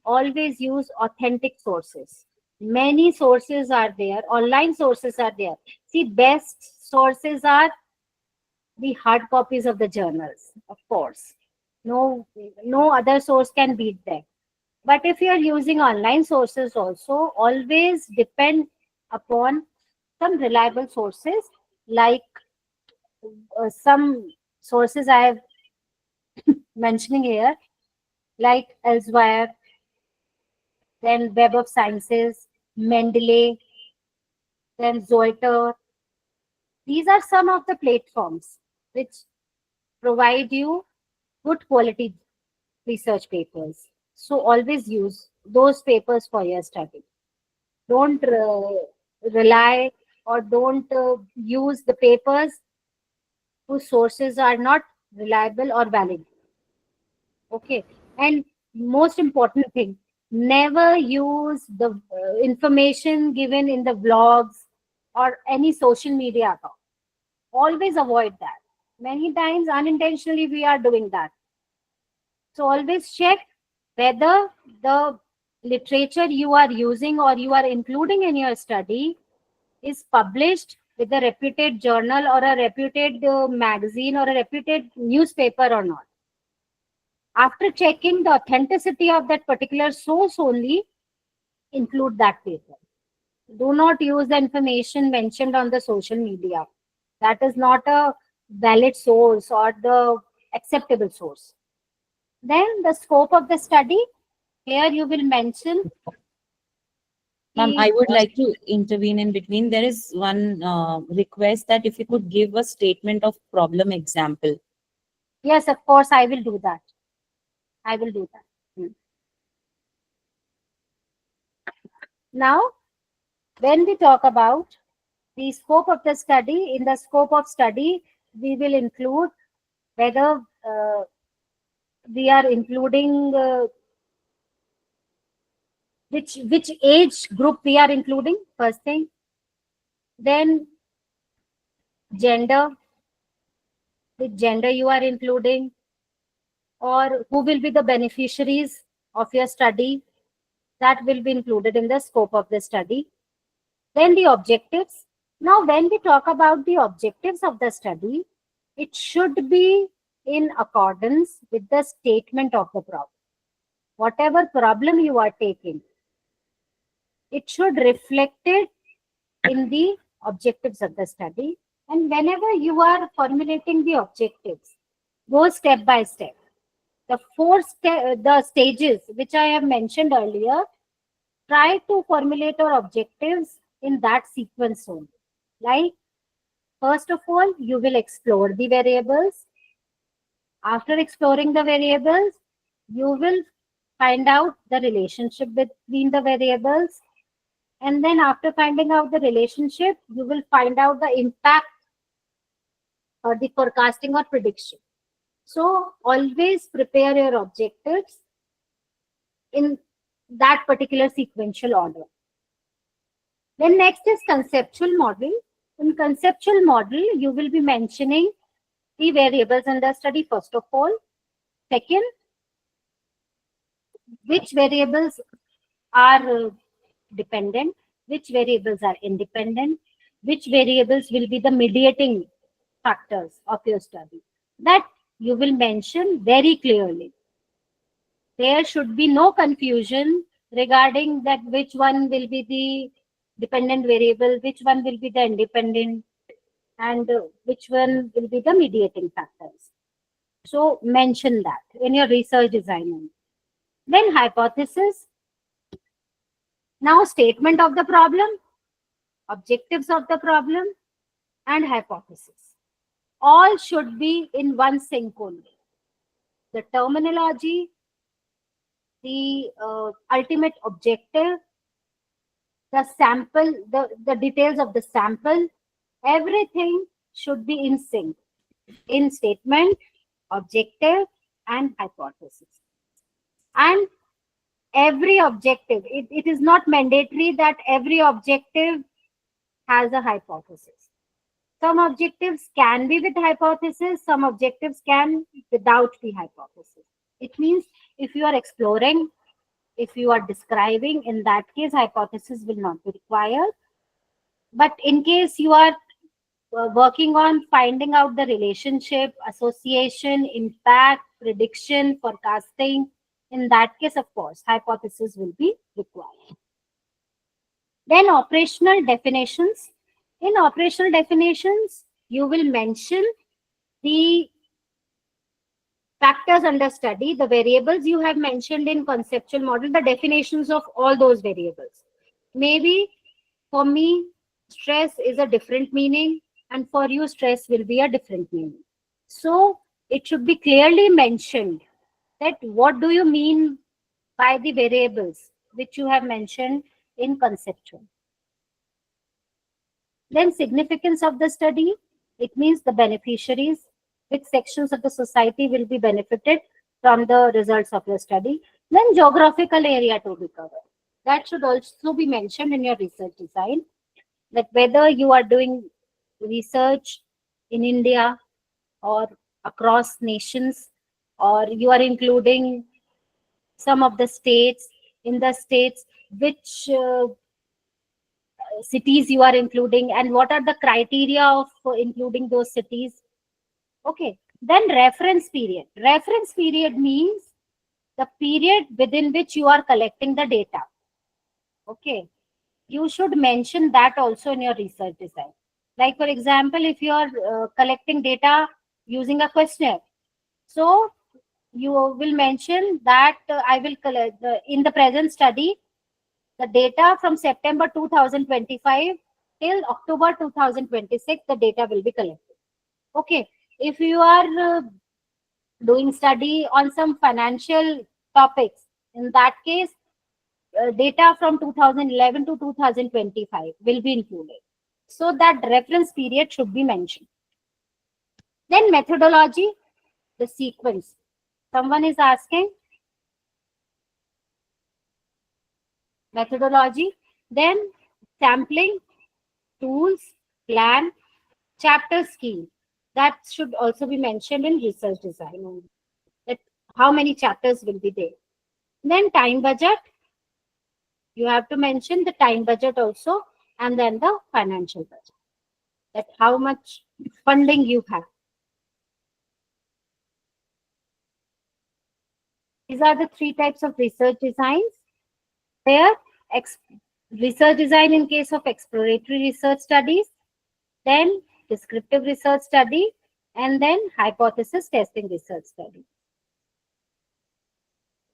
always use authentic sources. Many sources are there, online sources are there. See, best sources are the hard copies of the journals, of course. No other source can beat them. But if you are using online sources also, always depend upon some reliable sources, like some sources I have mentioning here, like Elsewhere, then Web of Sciences, Mendeley, then Zoeter. These are some of the platforms which provide you good quality research papers. So always use those papers for your study. Don't rely or don't use the papers whose sources are not reliable or valid. Okay, and most important thing, never use the information given in the blogs or any social media account. Always avoid that. Many times unintentionally we are doing that. So always check whether the literature you are using or you are including in your study is published with a reputed journal or a reputed magazine or a reputed newspaper or not. After checking the authenticity of that particular source only, include that paper. Do not use the information mentioned on the social media. That is not a valid source or the acceptable source. Then the scope of the study, here you will mention Ma'am, I the, would like to intervene in between. There is one request that if you could give a statement of problem example. yes, of course, I will do that. I will do that. Now, when we talk about the scope of the study, in the scope of study, we will include whether we are including which age group we are including, first thing. Then gender, which gender you are including, or who will be the beneficiaries of your study, that will be included in the scope of the study. Then the objectives. Now, when we talk about the objectives of the study, it should be in accordance with the statement of the problem. Whatever problem you are taking, it should reflect it in the objectives of the study. And whenever you are formulating the objectives, go step by step. The stages which I have mentioned earlier, try to formulate your objectives in that sequence only. Like, first of all, you will explore the variables. After exploring the variables, you will find out the relationship between the variables. And then after finding out the relationship, you will find out the impact or the forecasting or prediction. So always prepare your objectives in that particular sequential order. Then next is conceptual model. In conceptual model, you will be mentioning the variables in the study first of all. Second, which variables are dependent, which variables are independent, which variables will be the mediating factors of your study. That you will mention very clearly. There should be no confusion regarding that which one will be the dependent variable, which one will be the independent, and which one will be the mediating factors. So mention that in your research design. Then hypothesis. Now statement of the problem, objectives of the problem, and hypothesis. All should be in one sync only. The terminology, the ultimate objective, the sample, the details of the sample, everything should be in sync in statement, objective, and hypothesis. And every objective, it is not mandatory that every objective has a hypothesis. Some objectives can be with hypothesis, some objectives can without the hypothesis. It means if you are exploring, if you are describing, in that case, hypothesis will not be required. But in case you are working on finding out the relationship, association, impact, prediction, forecasting, in that case, of course, hypothesis will be required. Then operational definitions. In operational definitions, you will mention the factors under study, the variables you have mentioned in conceptual model, the definitions of all those variables. Maybe for me, stress is a different meaning, and for you, stress will be a different meaning. So it should be clearly mentioned that what do you mean by the variables which you have mentioned in conceptual. Then significance of the study, it means the beneficiaries, which sections of the society will be benefited from the results of your study. Then geographical area to be covered. That should also be mentioned in your research design, that whether you are doing research in India or across nations, or you are including some of the states, in the states, which cities you are including, and what are the criteria of including those cities. Okay, then reference period. Reference period means the period within which you are collecting the data. Okay, you should mention that also in your research design. Like for example, if you are collecting data using a questionnaire, so you will mention that I will collect in the present study the data from September 2025 till October 2026, the data will be collected. Okay, if you are doing study on some financial topics, in that case, data from 2011 to 2025 will be included. So that reference period should be mentioned. Then methodology, the sequence. Someone is asking methodology, then sampling, tools, plan, chapter scheme. That should also be mentioned in research design. That how many chapters will be there. Then time budget. You have to mention the time budget also, and then the financial budget. That how much funding you have. These are the three types of research designs. Where research design in case of exploratory research studies, then descriptive research study, and then hypothesis testing research study.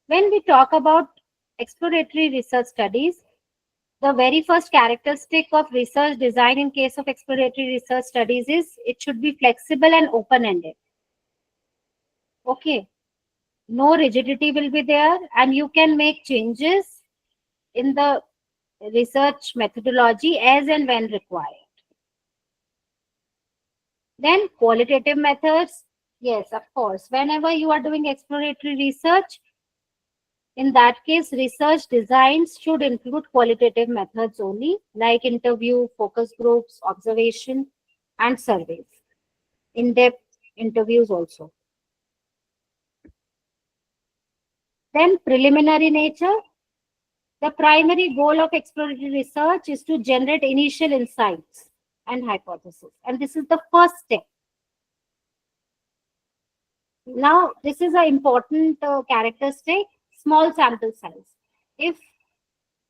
When we talk about exploratory research studies, the very first characteristic of research design in case of exploratory research studies is it should be flexible and open-ended. Okay, no rigidity will be there, and you can make changes in the research methodology as and when required. Then qualitative methods. Yes, of course. Whenever you are doing exploratory research, in that case, research designs should include qualitative methods only, like interview, focus groups, observation, and surveys. In-depth interviews also. Then preliminary nature. The primary goal of exploratory research is to generate initial insights and hypotheses. And this is the first step. Now, this is an important characteristic. small sample size. If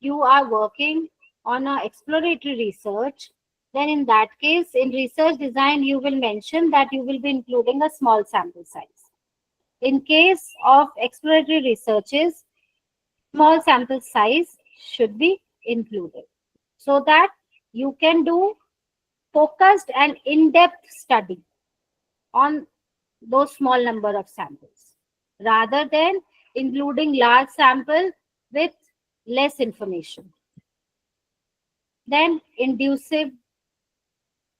you are working on a exploratory research, then in that case, in research design, you will mention that you will be including a small sample size. In case of exploratory researches, small sample size should be included so that you can do focused and in-depth study on those small number of samples rather than including large sample with less information. Then inducive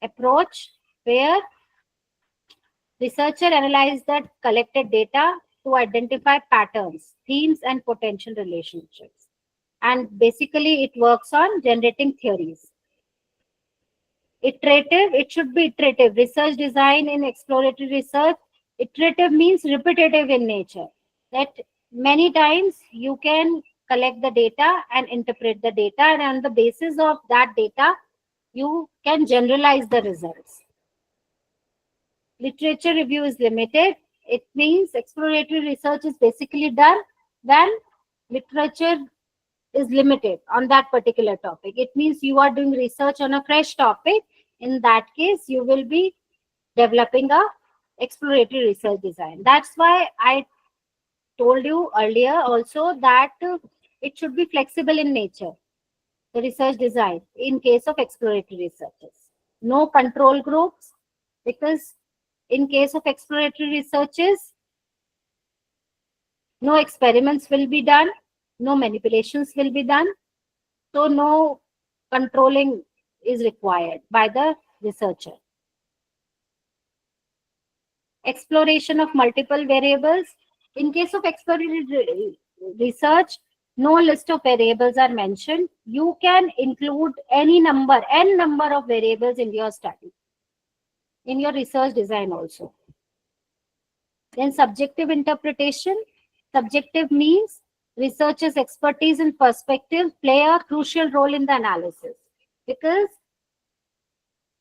approach, where researcher analyze the collected data to identify patterns, themes, and potential relationships. And basically, it works on generating theories. Iterative, it should be iterative. Research design in exploratory research, iterative means repetitive in nature. That many times you can collect the data and interpret the data, and on the basis of that data, you can generalize the results. Literature review is limited. It means exploratory research is basically done when literature is limited on that particular topic. It means you are doing research on a fresh topic. In that case, you will be developing a exploratory research design. That's why I told you earlier also that it should be flexible in nature, the research design in case of exploratory researches. No control groups, because in case of exploratory researches, no experiments will be done, no manipulations will be done, so no controlling is required by the researcher. Exploration of multiple variables. In case of exploratory research, no list of variables are mentioned. You can include any number, n number of variables in your study, in your research design also. Then subjective interpretation. Subjective means researchers' expertise and perspective play a crucial role in the analysis, because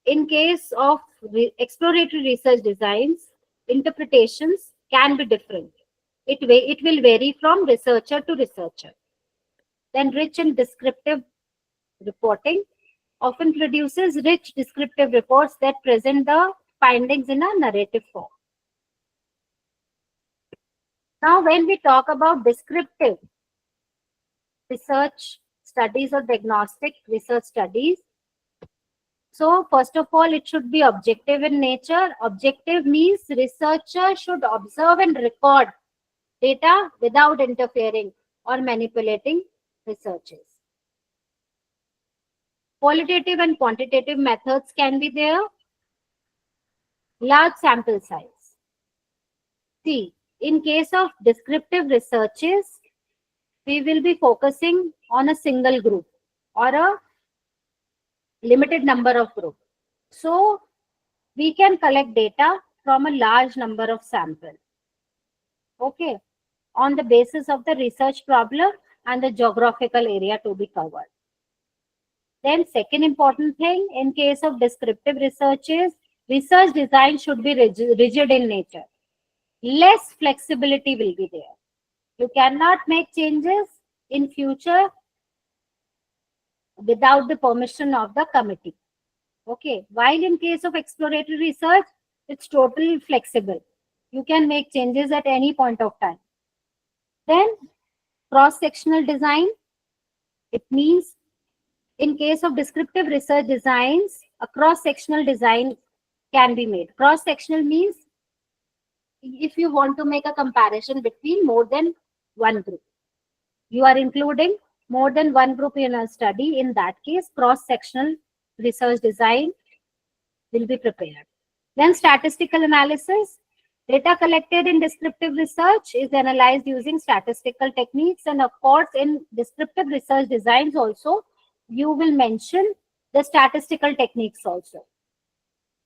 in case of exploratory research designs, interpretations can be different. It will vary from researcher to researcher. Then rich and descriptive reporting often produces rich descriptive reports that present the findings in a narrative form. Now, when we talk about descriptive research studies or diagnostic research studies, so first of all, it should be objective in nature. Objective means researcher should observe and record data without interfering or manipulating researches. Qualitative and quantitative methods can be there. Large sample size. See, in case of descriptive researches, we will be focusing on a single group or a limited number of groups. So we can collect data from a large number of samples. Okay, on the basis of the research problem and the geographical area to be covered. Then second important thing, in case of descriptive researches, research design should be rigid in nature. Less flexibility will be there. You cannot make changes in future without the permission of the committee. Okay, while in case of exploratory research, it's totally flexible. You can make changes at any point of time. Then cross-sectional design. It means in case of descriptive research designs, a cross-sectional design can be made. Cross-sectional means if you want to make a comparison between more than one group. You are including more than one group in a study. In that case, cross-sectional research design will be prepared. Then statistical analysis. Data collected in descriptive research is analyzed using statistical techniques, and of course in descriptive research designs also you will mention the statistical techniques also.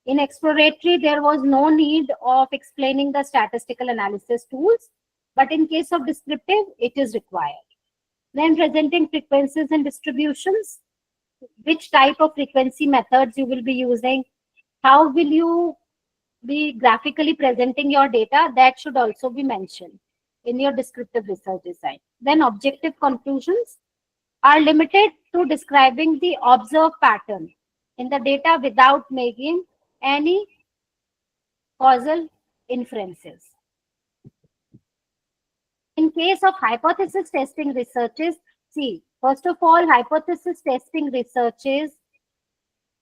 In exploratory, there was no need of explaining the statistical analysis tools, but in case of descriptive, it is required. Then presenting frequencies and distributions, which type of frequency methods you will be using, how will you be graphically presenting your data, that should also be mentioned in your descriptive research design. then objective conclusions are limited to describing the observed pattern in the data without making any causal inferences. In case of hypothesis testing researches, see, first of all, hypothesis testing researches,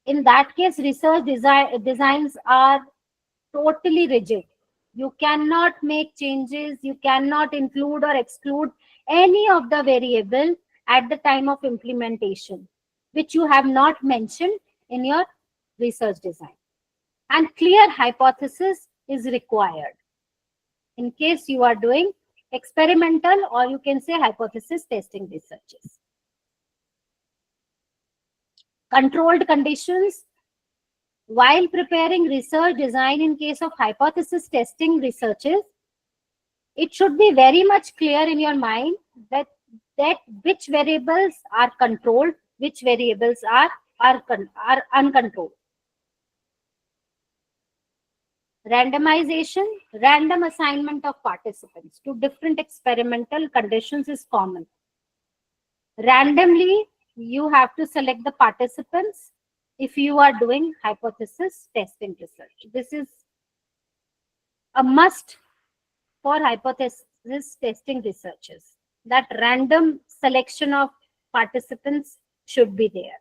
in that case, research designs are totally rigid. You cannot make changes, you cannot include or exclude any of the variable at the time of implementation, which you have not mentioned in your research design. And clear hypothesis is required in case you are doing experimental, or you can say hypothesis testing researches. Controlled conditions. While preparing research design in case of hypothesis testing researches, it should be very much clear in your mind that which variables are controlled, which variables are uncontrolled. Randomization, random assignment of participants to different experimental conditions is common. Randomly, you have to select the participants if you are doing hypothesis testing research. This is a must for hypothesis testing researches, that random selection of participants should be there.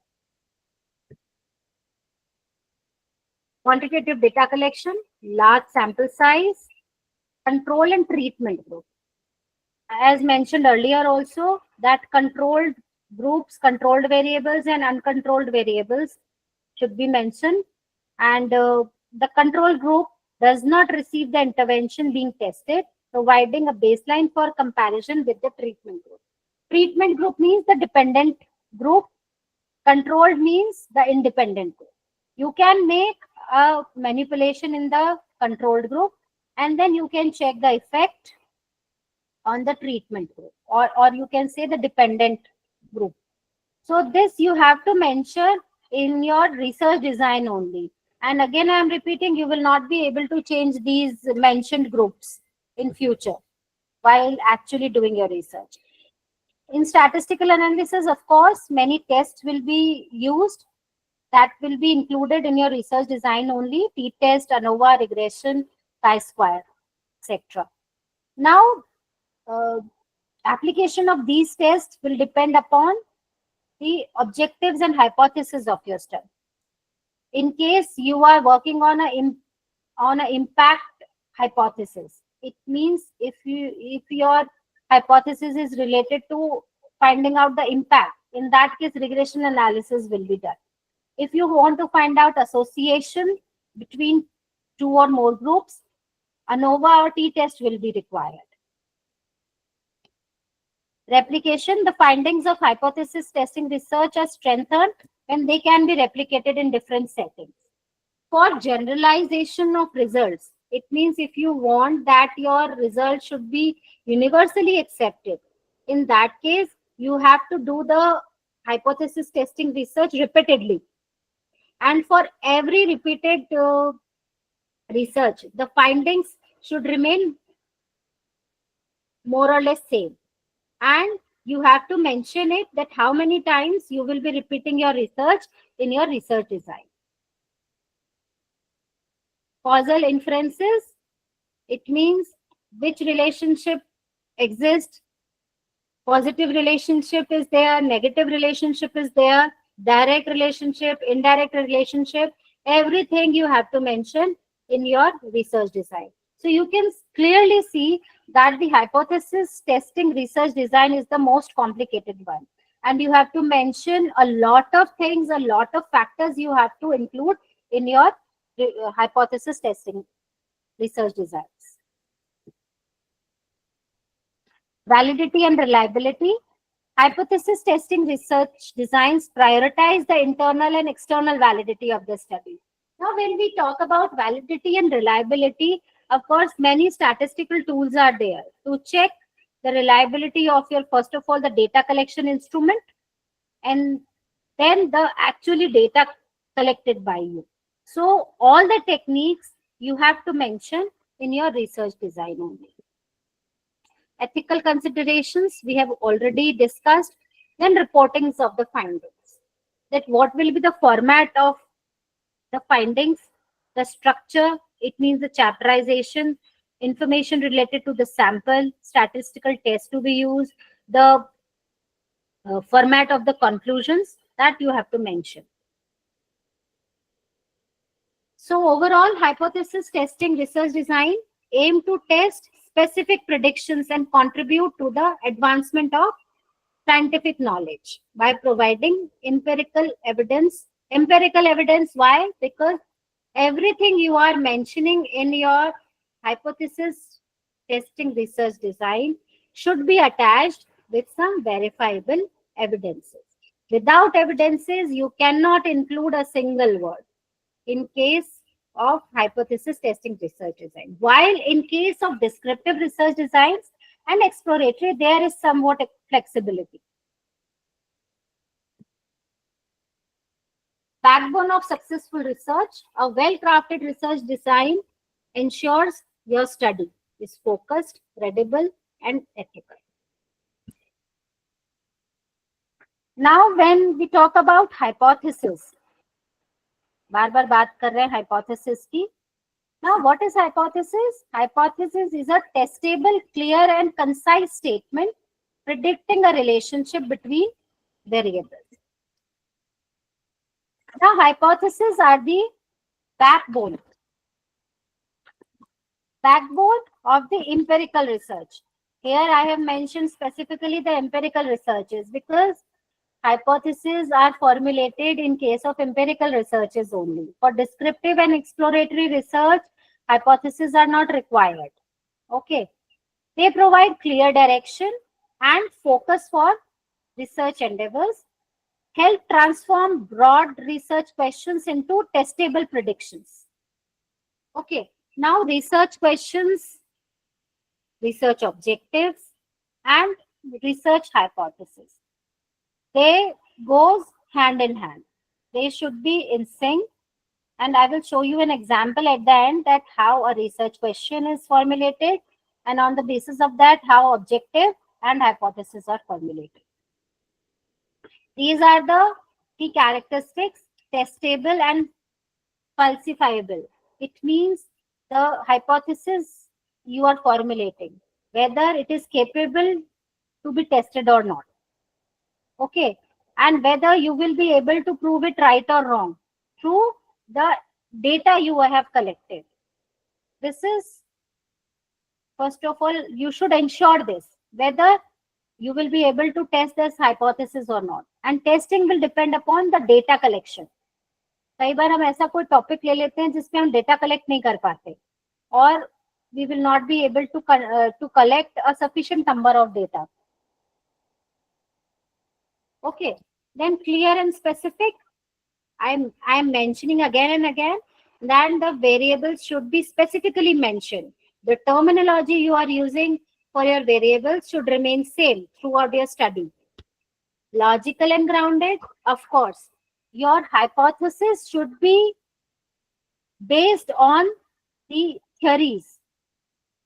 Quantitative data collection, large sample size, control and treatment group. As mentioned earlier also, that controlled groups, controlled variables and uncontrolled variables should be mentioned. And the control group does not receive the intervention being tested, providing a baseline for comparison with the treatment group. Treatment group means the dependent group. Controlled means the independent group. You can make a manipulation in the controlled group, and then you can check the effect on the treatment group, or you can say the dependent group. So this you have to mention in your research design only. And again, I am repeating, you will not be able to change these mentioned groups in future while actually doing your research. In statistical analysis, of course, many tests will be used that will be included in your research design only: t-test, ANOVA, regression, chi-square, etc. Now, application of these tests will depend upon the objectives and hypothesis of your study. In case you are working on an impact hypothesis, it means if your hypothesis is related to finding out the impact, in that case regression analysis will be done. If you want to find out association between two or more groups, ANOVA or t-test will be required. Replication, the findings of hypothesis testing research are strengthened when they can be replicated in different settings. For generalization of results, it means if you want that your results should be universally accepted, in that case, you have to do the hypothesis testing research repeatedly. And for every repeated research, the findings should remain more or less same. And you have to mention it that how many times you will be repeating your research in your research design. Causal inferences, it means which relationship exists. Positive relationship is there, negative relationship is there, direct relationship, indirect relationship, everything you have to mention in your research design. So you can clearly see that the hypothesis testing research design is the most complicated one. And you have to mention a lot of things, a lot of factors you have to include in your hypothesis testing research designs. Validity and reliability. Hypothesis testing research designs prioritize the internal and external validity of the study. Now, when we talk about validity and reliability, of course, many statistical tools are there to check the reliability of your, first of all, the data collection instrument, and then the actually data collected by you. So all the techniques you have to mention in your research design only. Ethical considerations we have already discussed. Then reportings of the findings. That what will be the format of the findings, the structure, it means the chapterization, information related to the sample, statistical test to be used, the format of the conclusions that you have to mention. So overall, hypothesis testing research design aim to test specific predictions and contribute to the advancement of scientific knowledge by providing empirical evidence. Empirical evidence, why? Because everything you are mentioning in your hypothesis testing research design should be attached with some verifiable evidences. Without evidences, you cannot include a single word in case of hypothesis testing research design. While in case of descriptive research designs and exploratory, there is somewhat flexibility. Backbone of successful research, a well-crafted research design ensures your study is focused, credible, and ethical. Now, when we talk about hypothesis, बार-बार बात कर रहे हैं hypothesis की. Now, what is hypothesis? Hypothesis is a testable, clear, and concise statement predicting a relationship between variables. Now, hypotheses are the backbone of the empirical research. Here I have mentioned specifically the empirical researches because hypotheses are formulated in case of empirical researches only. For descriptive and exploratory research, hypotheses are not required. Okay. They provide clear direction and focus for research endeavors, help transform broad research questions into testable predictions. Okay. Now, research questions, research objectives, and research hypothesis. They goes hand in hand. They should be in sync. And I will show you an example at the end that how a research question is formulated, and on the basis of that, how objective and hypothesis are formulated. These are the key characteristics: testable and falsifiable. It means the hypothesis you are formulating, whether it is capable to be tested or not. Okay, and whether you will be able to prove it right or wrong through the data you have collected. This is, first of all, you should ensure this, whether you will be able to test this hypothesis or not. And testing will depend upon the data collection. कई बार हम ऐसा कोई topic ले लेते हैं जिसमें हम data collect नहीं कर पाते और we will not be able to collect a sufficient number of data. Okay, then clear and specific. I am mentioning again and again that the variables should be specifically mentioned. The terminology you are using for your variables should remain same throughout your study. Logical and grounded, of course. Your hypothesis should be based on the theories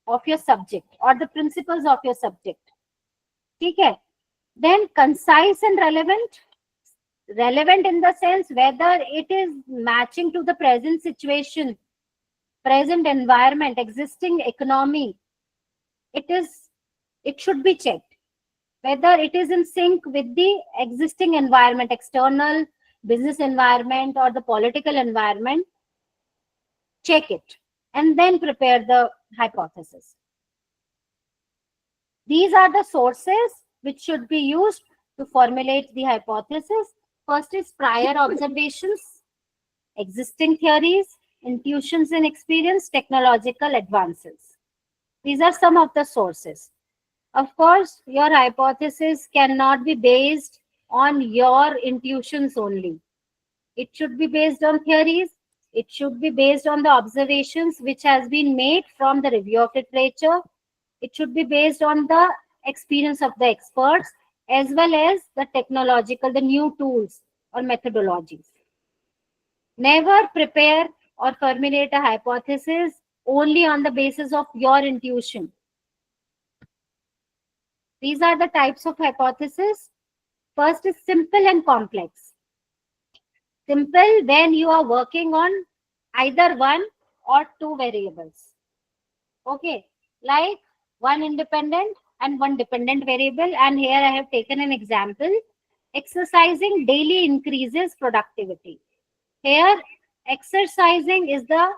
of your subject or the principles of your subject. Okay. Then concise and relevant. Relevant in the sense whether it is matching to the present situation, present environment, existing economy. It should be checked whether it is in sync with the existing environment, external business environment or the political environment. Check it and then prepare the hypothesis. These are the sources which should be used to formulate the hypothesis. First is prior observations, existing theories, intuitions and experience, technological advances. These are some of the sources. Of course, your hypothesis cannot be based on your intuitions only. It should be based on theories. It should be based on the observations which has been made from the review of literature. It should be based on the experience of the experts as well as the technological, the new tools or methodologies. Never prepare or formulate a hypothesis only on the basis of your intuition. These are the types of hypothesis. First is simple and complex. Simple when you are working on either one or two variables. Okay, like one independent and one dependent variable. And here I have taken an example. Exercising daily increases productivity. Here, exercising is the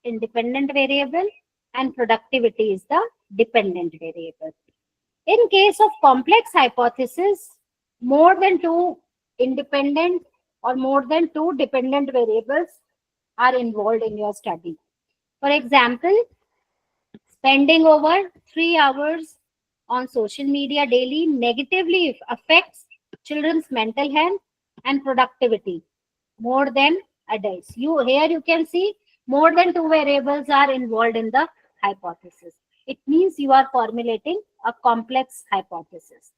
independent variable and productivity is the dependent variable. In case of complex hypothesis, more than two independent or more than two dependent variables are involved in your study. For example, spending over 3 hours on social media daily negatively affects children's mental health and productivity more than adults. Here you can see more than two variables are involved in the hypothesis. It means you are formulating a complex hypothesis.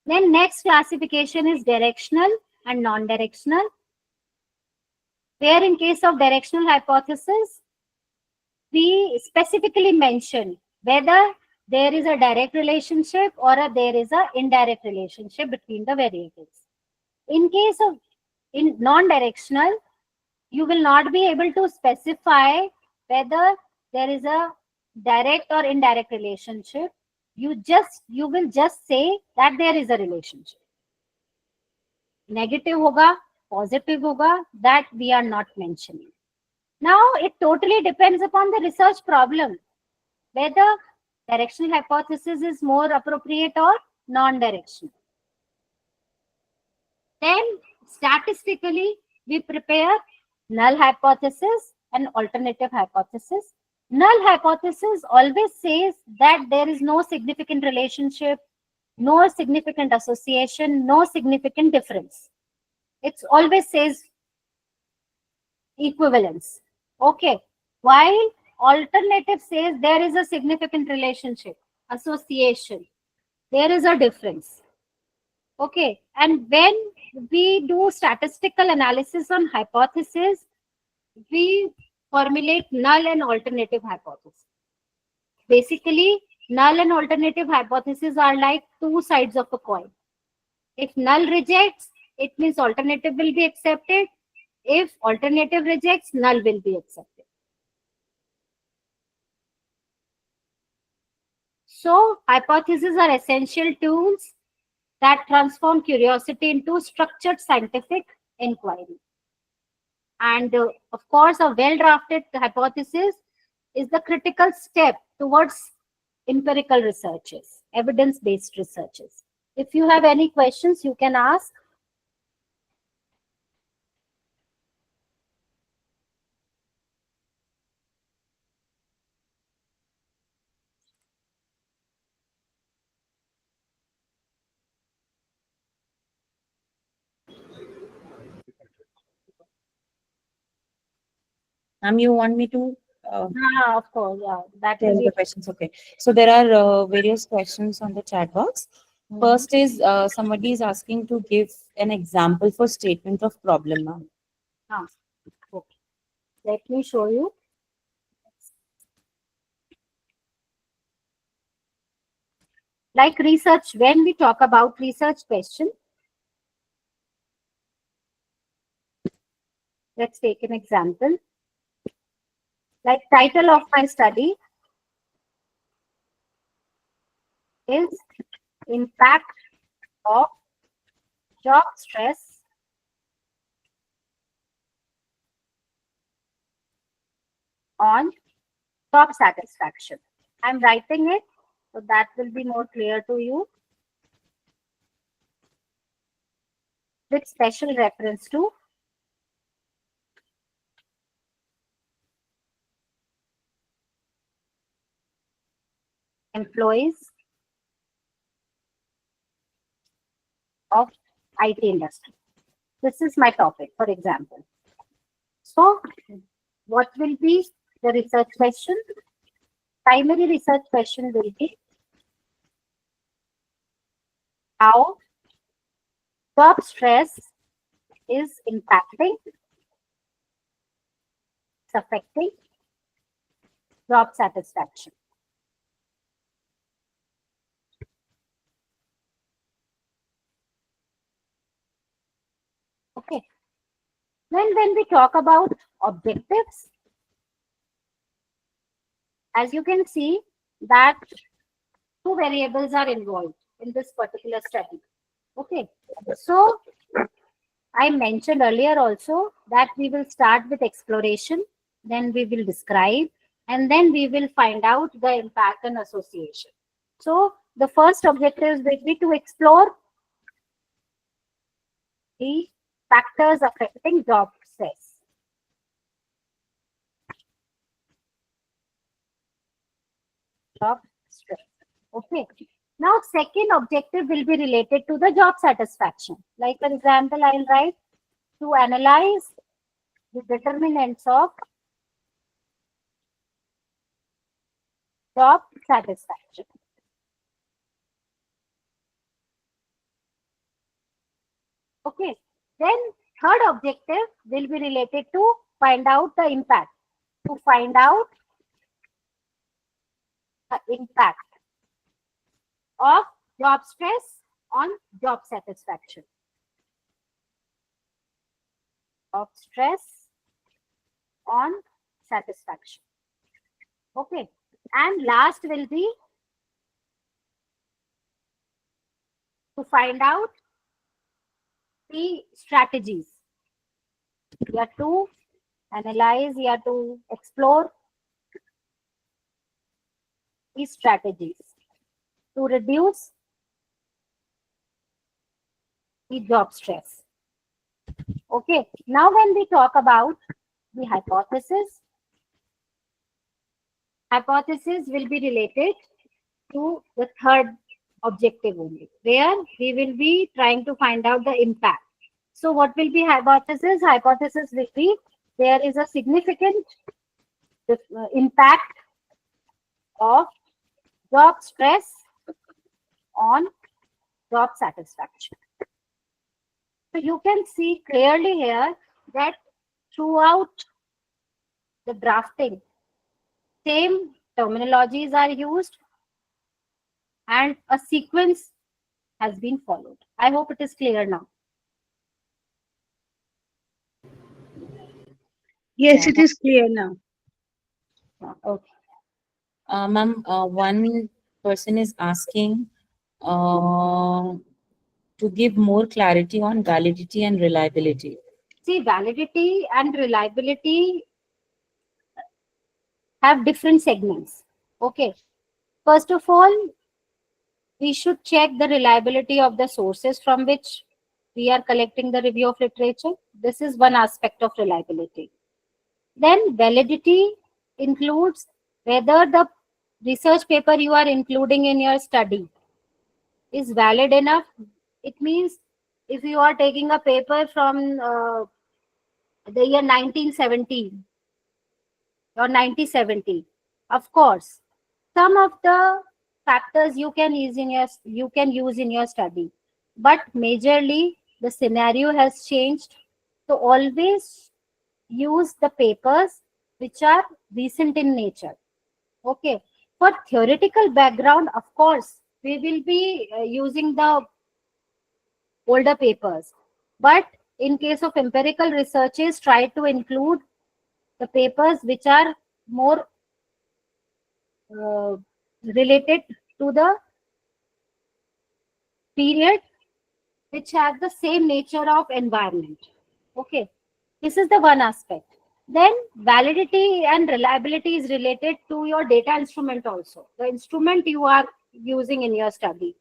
Then next classification is directional and non-directional. Where in case of directional hypothesis, we specifically mention whether there is a direct relationship or there is an indirect relationship between the variables. In case of non-directional, you will not be able to specify whether there is a direct or indirect relationship. You will just say that there is a relationship. Negative hoga, positive hoga, that we are not mentioning. Now it totally depends upon the research problem, whether directional hypothesis is more appropriate or non-directional. Then statistically, we prepare null hypothesis and alternative hypothesis. Null hypothesis always says that there is no significant relationship, no significant association, no significant difference. It always says equivalence. Okay. While alternative says there is a significant relationship, association, there is a difference. Okay. And when we do statistical analysis on hypothesis, we formulate null and alternative hypothesis. Basically, null and alternative hypothesis are like two sides of a coin. If null rejects, it means alternative will be accepted. If alternative rejects, null will be accepted. So, hypotheses are essential tools that transform curiosity into structured scientific inquiry. And of course, a well-drafted hypothesis is the critical step towards empirical researches, evidence-based researches. If you have any questions, you can ask. You want me to Of course, yeah. That tell will the be. questions? Okay. So there are various questions on the chat box. First is somebody is asking to give an example for statement of problem. Okay. Let me show you. Like research, when we talk about research question, let's take an example. Like title of my study is impact of job stress on job satisfaction. I'm writing it so that will be more clear to you with special reference to employees of IT industry. This is my topic, for example. So, what will be the research question? Primary research question will be how job stress is impacting, it's affecting job satisfaction. Then when we talk about objectives, as you can see that two variables are involved in this particular study. Okay, so I mentioned earlier also that we will start with exploration, then we will describe, and then we will find out the impact and association. So the first objective will be to explore the factors affecting job stress. Job stress. Okay. Now, second objective will be related to the job satisfaction. Like, for example, I'll write to analyze the determinants of job satisfaction. Okay. Then third objective will be related to find out the impact. To find out the impact of job stress on job satisfaction. Job stress on satisfaction. Okay. And last will be to find out the strategies. You have to analyze, you have to explore these strategies to reduce the job stress. Okay, now when we talk about the hypothesis will be related to the third objective only, where we will be trying to find out the impact. So what will be hypothesis? Hypothesis will be there is a significant impact of job stress on job satisfaction. So you can see clearly here that throughout the drafting, same terminologies are used and a sequence has been followed. I hope it is clear now. Yes, it is clear now. Okay. Ma'am, one person is asking to give more clarity on validity and reliability. See, validity and reliability have different segments. Okay. First of all, we should check the reliability of the sources from which we are collecting the review of literature. This is one aspect of reliability. Then validity includes whether the research paper you are including in your study is valid enough. It means if you are taking a paper from the year 1917 or 1970, of course, some of the factors you can use in your study, but majorly the scenario has changed. So always use the papers which are recent in nature. Okay. For theoretical background, of course, we will be using the older papers. But in case of empirical researches, try to include the papers which are more related to the period which has the same nature of environment. Okay. This is the one aspect. Then validity and reliability is related to your data instrument also. The instrument you are using in your study.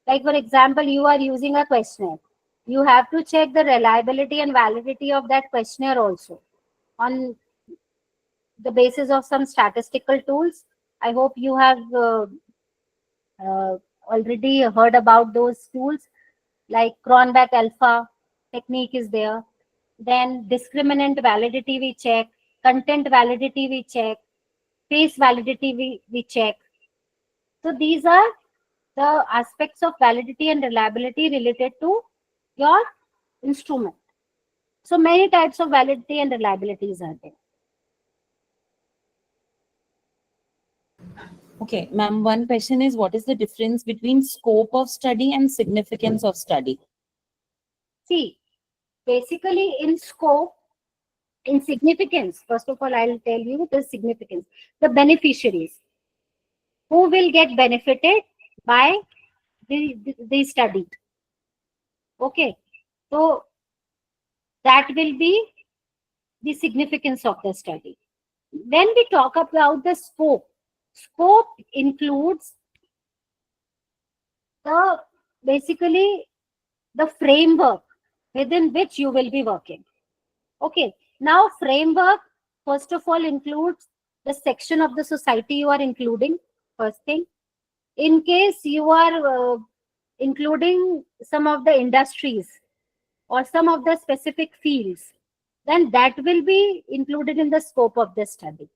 Like for example, you are using a questionnaire. You have to check the reliability and validity of that questionnaire also on the basis of some statistical tools. I hope you have already heard about those tools like Cronbach alpha technique is there. Then discriminant validity we check, content validity we check, face validity we check. So these are the aspects of validity and reliability related to your instrument. So many types of validity and reliabilities are there. Okay, ma'am, one question is what is the difference between scope of study and significance of study? See, basically in scope, In significance, first of all, I'll tell you the significance. The beneficiaries who will get benefited by the study. Okay, so that will be the significance of the study. When we talk about the scope, scope includes the basically the framework within which you will be working. Okay, now framework first of all includes the section of the society you are including, first thing. In case you are including some of the industries or some of the specific fields, then that will be included in the scope of the study.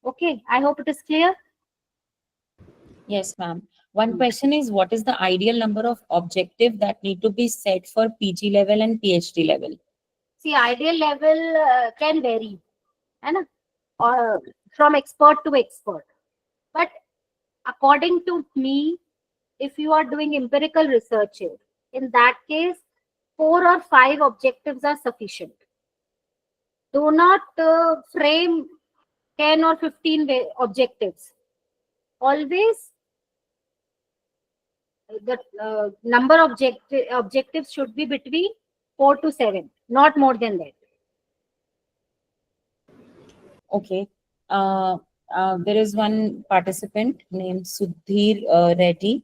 Okay, I hope it is clear. Yes, ma'am. One question is, what is the ideal number of objective that need to be set for PG level and PhD level? See, ideal level can vary, and or from expert to expert. But according to me, if you are doing empirical research, in that case, 4 or 5 objectives are sufficient. Do not frame 10 or 15 objectives. Always the number of objectives should be between 4 to 7, not more than that. Okay. There is one participant named Sudhir Reddy.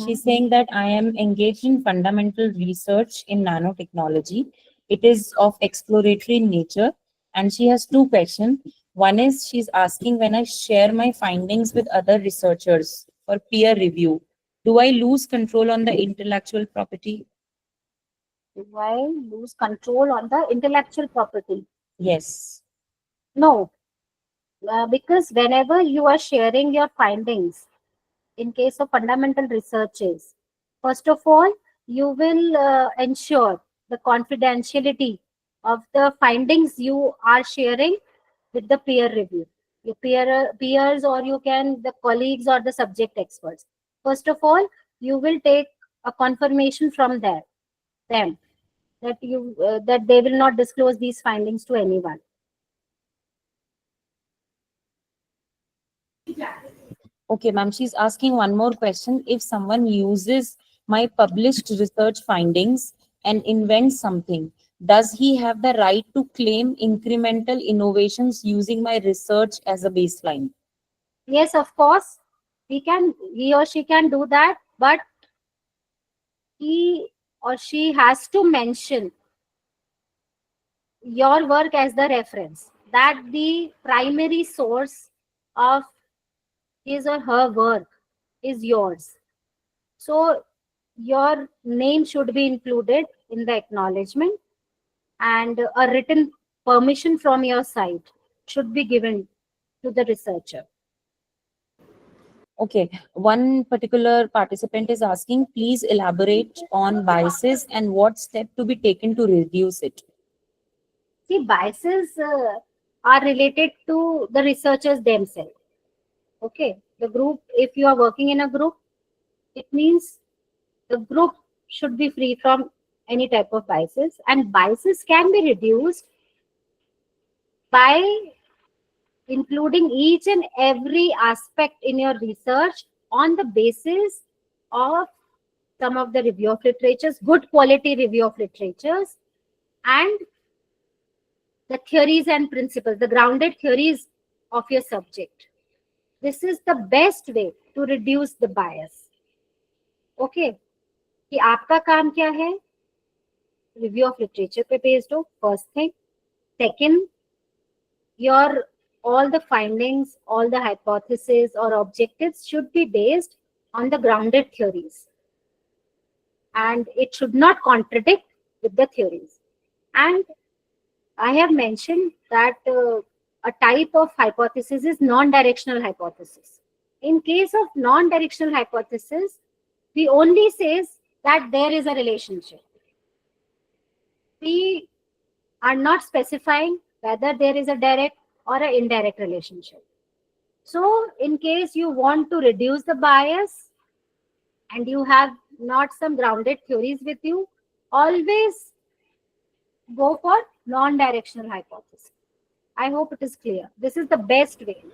She's saying that I am engaged in fundamental research in nanotechnology. It is of exploratory nature, and she has two questions. One is she's asking, when I share my findings with other researchers for peer review, do I lose control on the intellectual property? Do I lose control on the intellectual property? Yes. No, because whenever you are sharing your findings, in case of fundamental researches, first of all, you will ensure the confidentiality of the findings you are sharing with the peer review, your peers, or you can the colleagues or the subject experts. First of all, you will take a confirmation from them that that they will not disclose these findings to anyone. Okay, ma'am, she's asking one more question. If someone uses my published research findings and invents something, does he have the right to claim incremental innovations using my research as a baseline? Yes, of course, he or she can do that, but he or she has to mention your work as the reference, that the primary source of his or her work is yours. So your name should be included in the acknowledgement, and a written permission from your side should be given to the researcher. Okay, one particular participant is asking, please elaborate on biases and what step to be taken to reduce it. See, biases are related to the researchers themselves. Okay, the group, if you are working in a group, it means the group should be free from any type of biases, and biases can be reduced by including each and every aspect in your research on the basis of some of the review of literatures, good quality review of literatures, and the theories and principles, the grounded theories of your subject. This is the best way to reduce the bias. Okay, कि आपका काम क्या है? Review of literature पे based हो, first thing. Second, your all the findings, all the hypotheses or objectives should be based on the grounded theories, and it should not contradict with the theories. And I have mentioned that a type of hypothesis is non-directional hypothesis. In case of non-directional hypothesis, we only says that there is a relationship. We are not specifying whether there is a direct or an indirect relationship. So in case you want to reduce the bias and you have not some grounded theories with you, always go for non-directional hypothesis. I hope it is clear. This is the best way.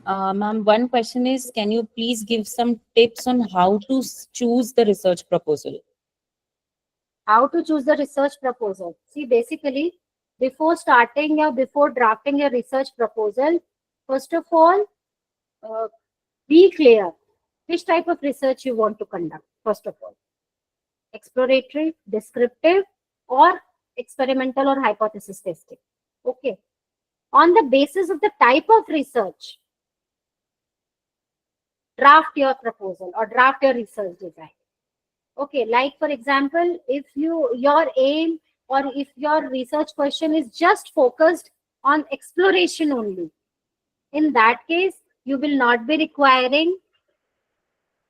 Ma'am, one question is, can you please give some tips on how to choose the research proposal? How to choose the research proposal? See, basically, before starting or before drafting a research proposal, first of all, uh, be clear which type of research you want to conduct, first of all. Exploratory, descriptive, or experimental or hypothesis testing. Okay. On the basis of the type of research, draft your proposal or draft your research design. Okay, like for example, if your aim or if your research question is just focused on exploration only, in that case, you will not be requiring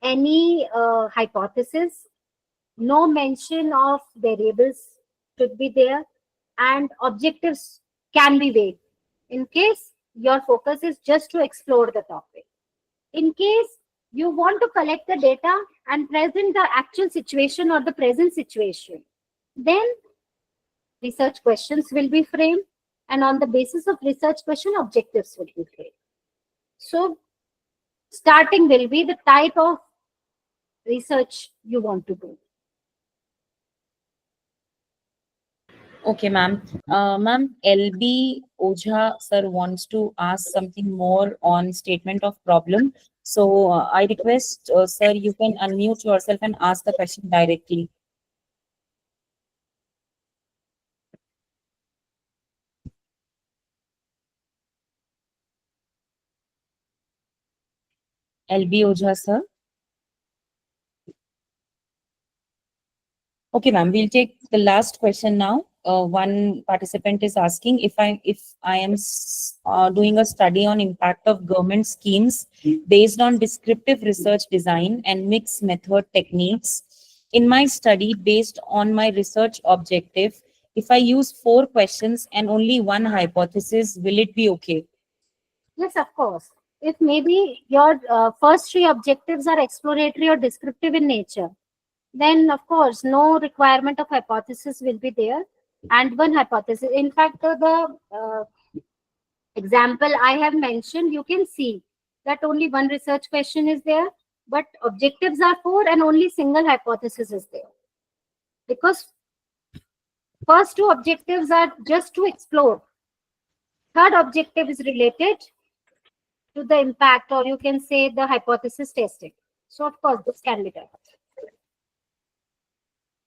any hypothesis. No mention of variables should be there, and objectives can be vague in case your focus is just to explore the topic. In case you want to collect the data and present the actual situation or the present situation, then research questions will be framed, and on the basis of research question, objectives will be framed. So starting will be the type of research you want to do. Okay, ma'am. Ma'am, LB Ojha sir wants to ask something more on statement of problem. So I request, sir, you can unmute yourself and ask the question directly. LB Ojha sir. Okay, ma'am, we'll take the last question now. One participant is asking if I am doing a study on impact of government schemes based on descriptive research design and mixed method techniques. In my study, based on my research objective, if I use 4 questions and only one hypothesis, will it be okay? Yes, of course. If maybe your first 3 objectives are exploratory or descriptive in nature, then of course no requirement of hypothesis will be there, and one hypothesis. In fact, the example I have mentioned, you can see that only one research question is there, but objectives are 4 and only single hypothesis is there. Because first 2 objectives are just to explore. Third objective is related to the impact, or you can say the hypothesis testing. So of course this can be done.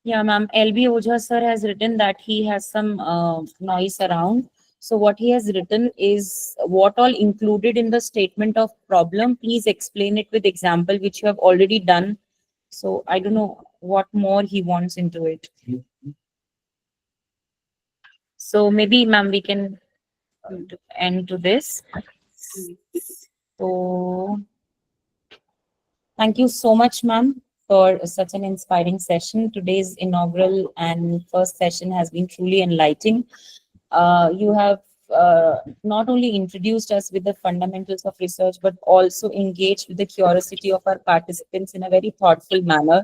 Yeah, ma'am. LB Ojha sir has written that he has some noise around. So what he has written is what all included in the statement of problem. Please explain it with example, which you have already done. So I don't know what more he wants into it. So maybe, ma'am, we can end to this. So thank you so much, ma'am, for such an inspiring session. Today's inaugural and first session has been truly enlightening. You have not only introduced us with the fundamentals of research, but also engaged with the curiosity of our participants in a very thoughtful manner.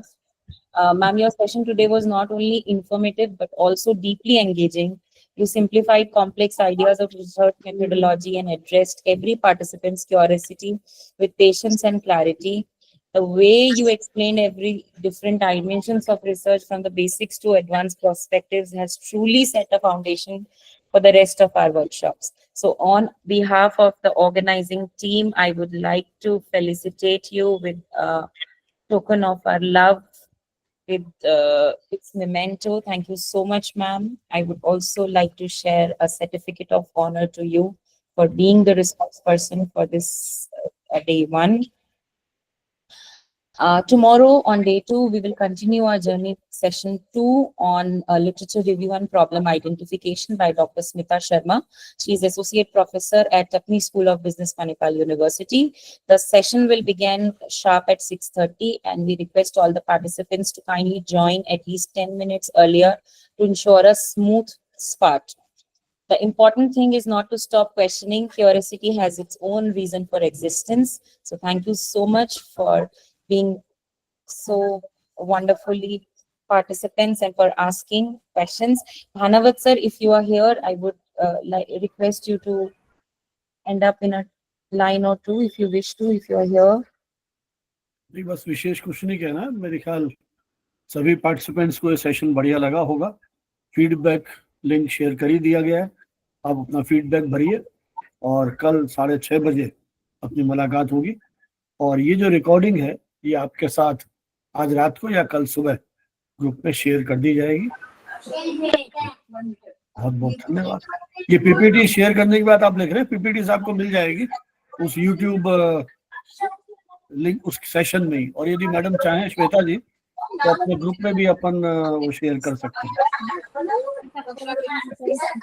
Ma'am, your session today was not only informative, but also deeply engaging. You simplified complex ideas of research methodology and addressed every participant's curiosity with patience and clarity. The way you explained every different dimensions of research from the basics to advanced perspectives has truly set a foundation for the rest of our workshops. So on behalf of the organizing team, I would like to felicitate you with a token of our love with its memento. Thank you so much, ma'am. I would also like to share a certificate of honor to you for being the resource person for this day 1. Tomorrow on day 2, we will continue our journey session 2 on literature review and problem identification by Dr. Smita Sharma. She is Associate Professor at Tapni School of Business, Manipal University. The session will begin sharp at 6:30, and we request all the participants to kindly join at least 10 minutes earlier to ensure a smooth start. The important thing is not to stop questioning. Curiosity has its own reason for existence. So thank you so much for being so wonderfully participants and for asking questions. Hanavat sir, if you are here, I would request you to end up in a line or two if you wish to, if you are here. नहीं, बस विशेष कुछ नहीं कहना। मेरे ख्याल सभी participants को ये सेशन बढ़िया लगा होगा। फीडबैक लिंक शेयर कर ही दिया गया है। आप अपना फीडबैक भरिए और कल 6:30 बजे अपनी मुलाकात होगी। और ये जो रिकॉर्डिंग है ये आपके साथ आज रात को या कल सुबह ग्रुप में शेयर कर दी जाएगी। बहुत बहुत धन्यवाद। ये पीपीटी शेयर करने की बात आप लिख रहे हैं, पीपीटी आपको मिल जाएगी उस यूट्यूब लिंक उस सेशन में ही। और यदि मैडम चाहें श्वेता जी तो अपने ग्रुप में भी अपन वो शेयर कर सकते हैं,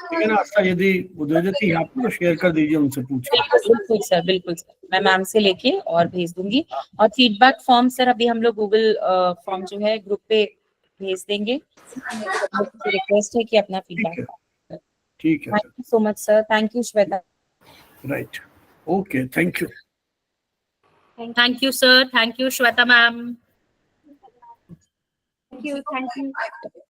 ठीक है ना आस्था? यदि वो दे देती है आपको तो शेयर कर दीजिए, उनसे पूछिए। बिल्कुल सर, बिल्कुल सर, मैं मैम से लेके और भेज दूंगी। और फीडबैक फॉर्म सर अभी हम लोग गूगल फॉर्म जो है ग्रुप पे भेज देंगे। रिक्वेस्ट है कि अपना फीडबैक। ठीक है, thank you so much sir. Thank you Shweta. Right, okay, thank you. Thank you sir. Thank you Shweta ma'am. Thank you.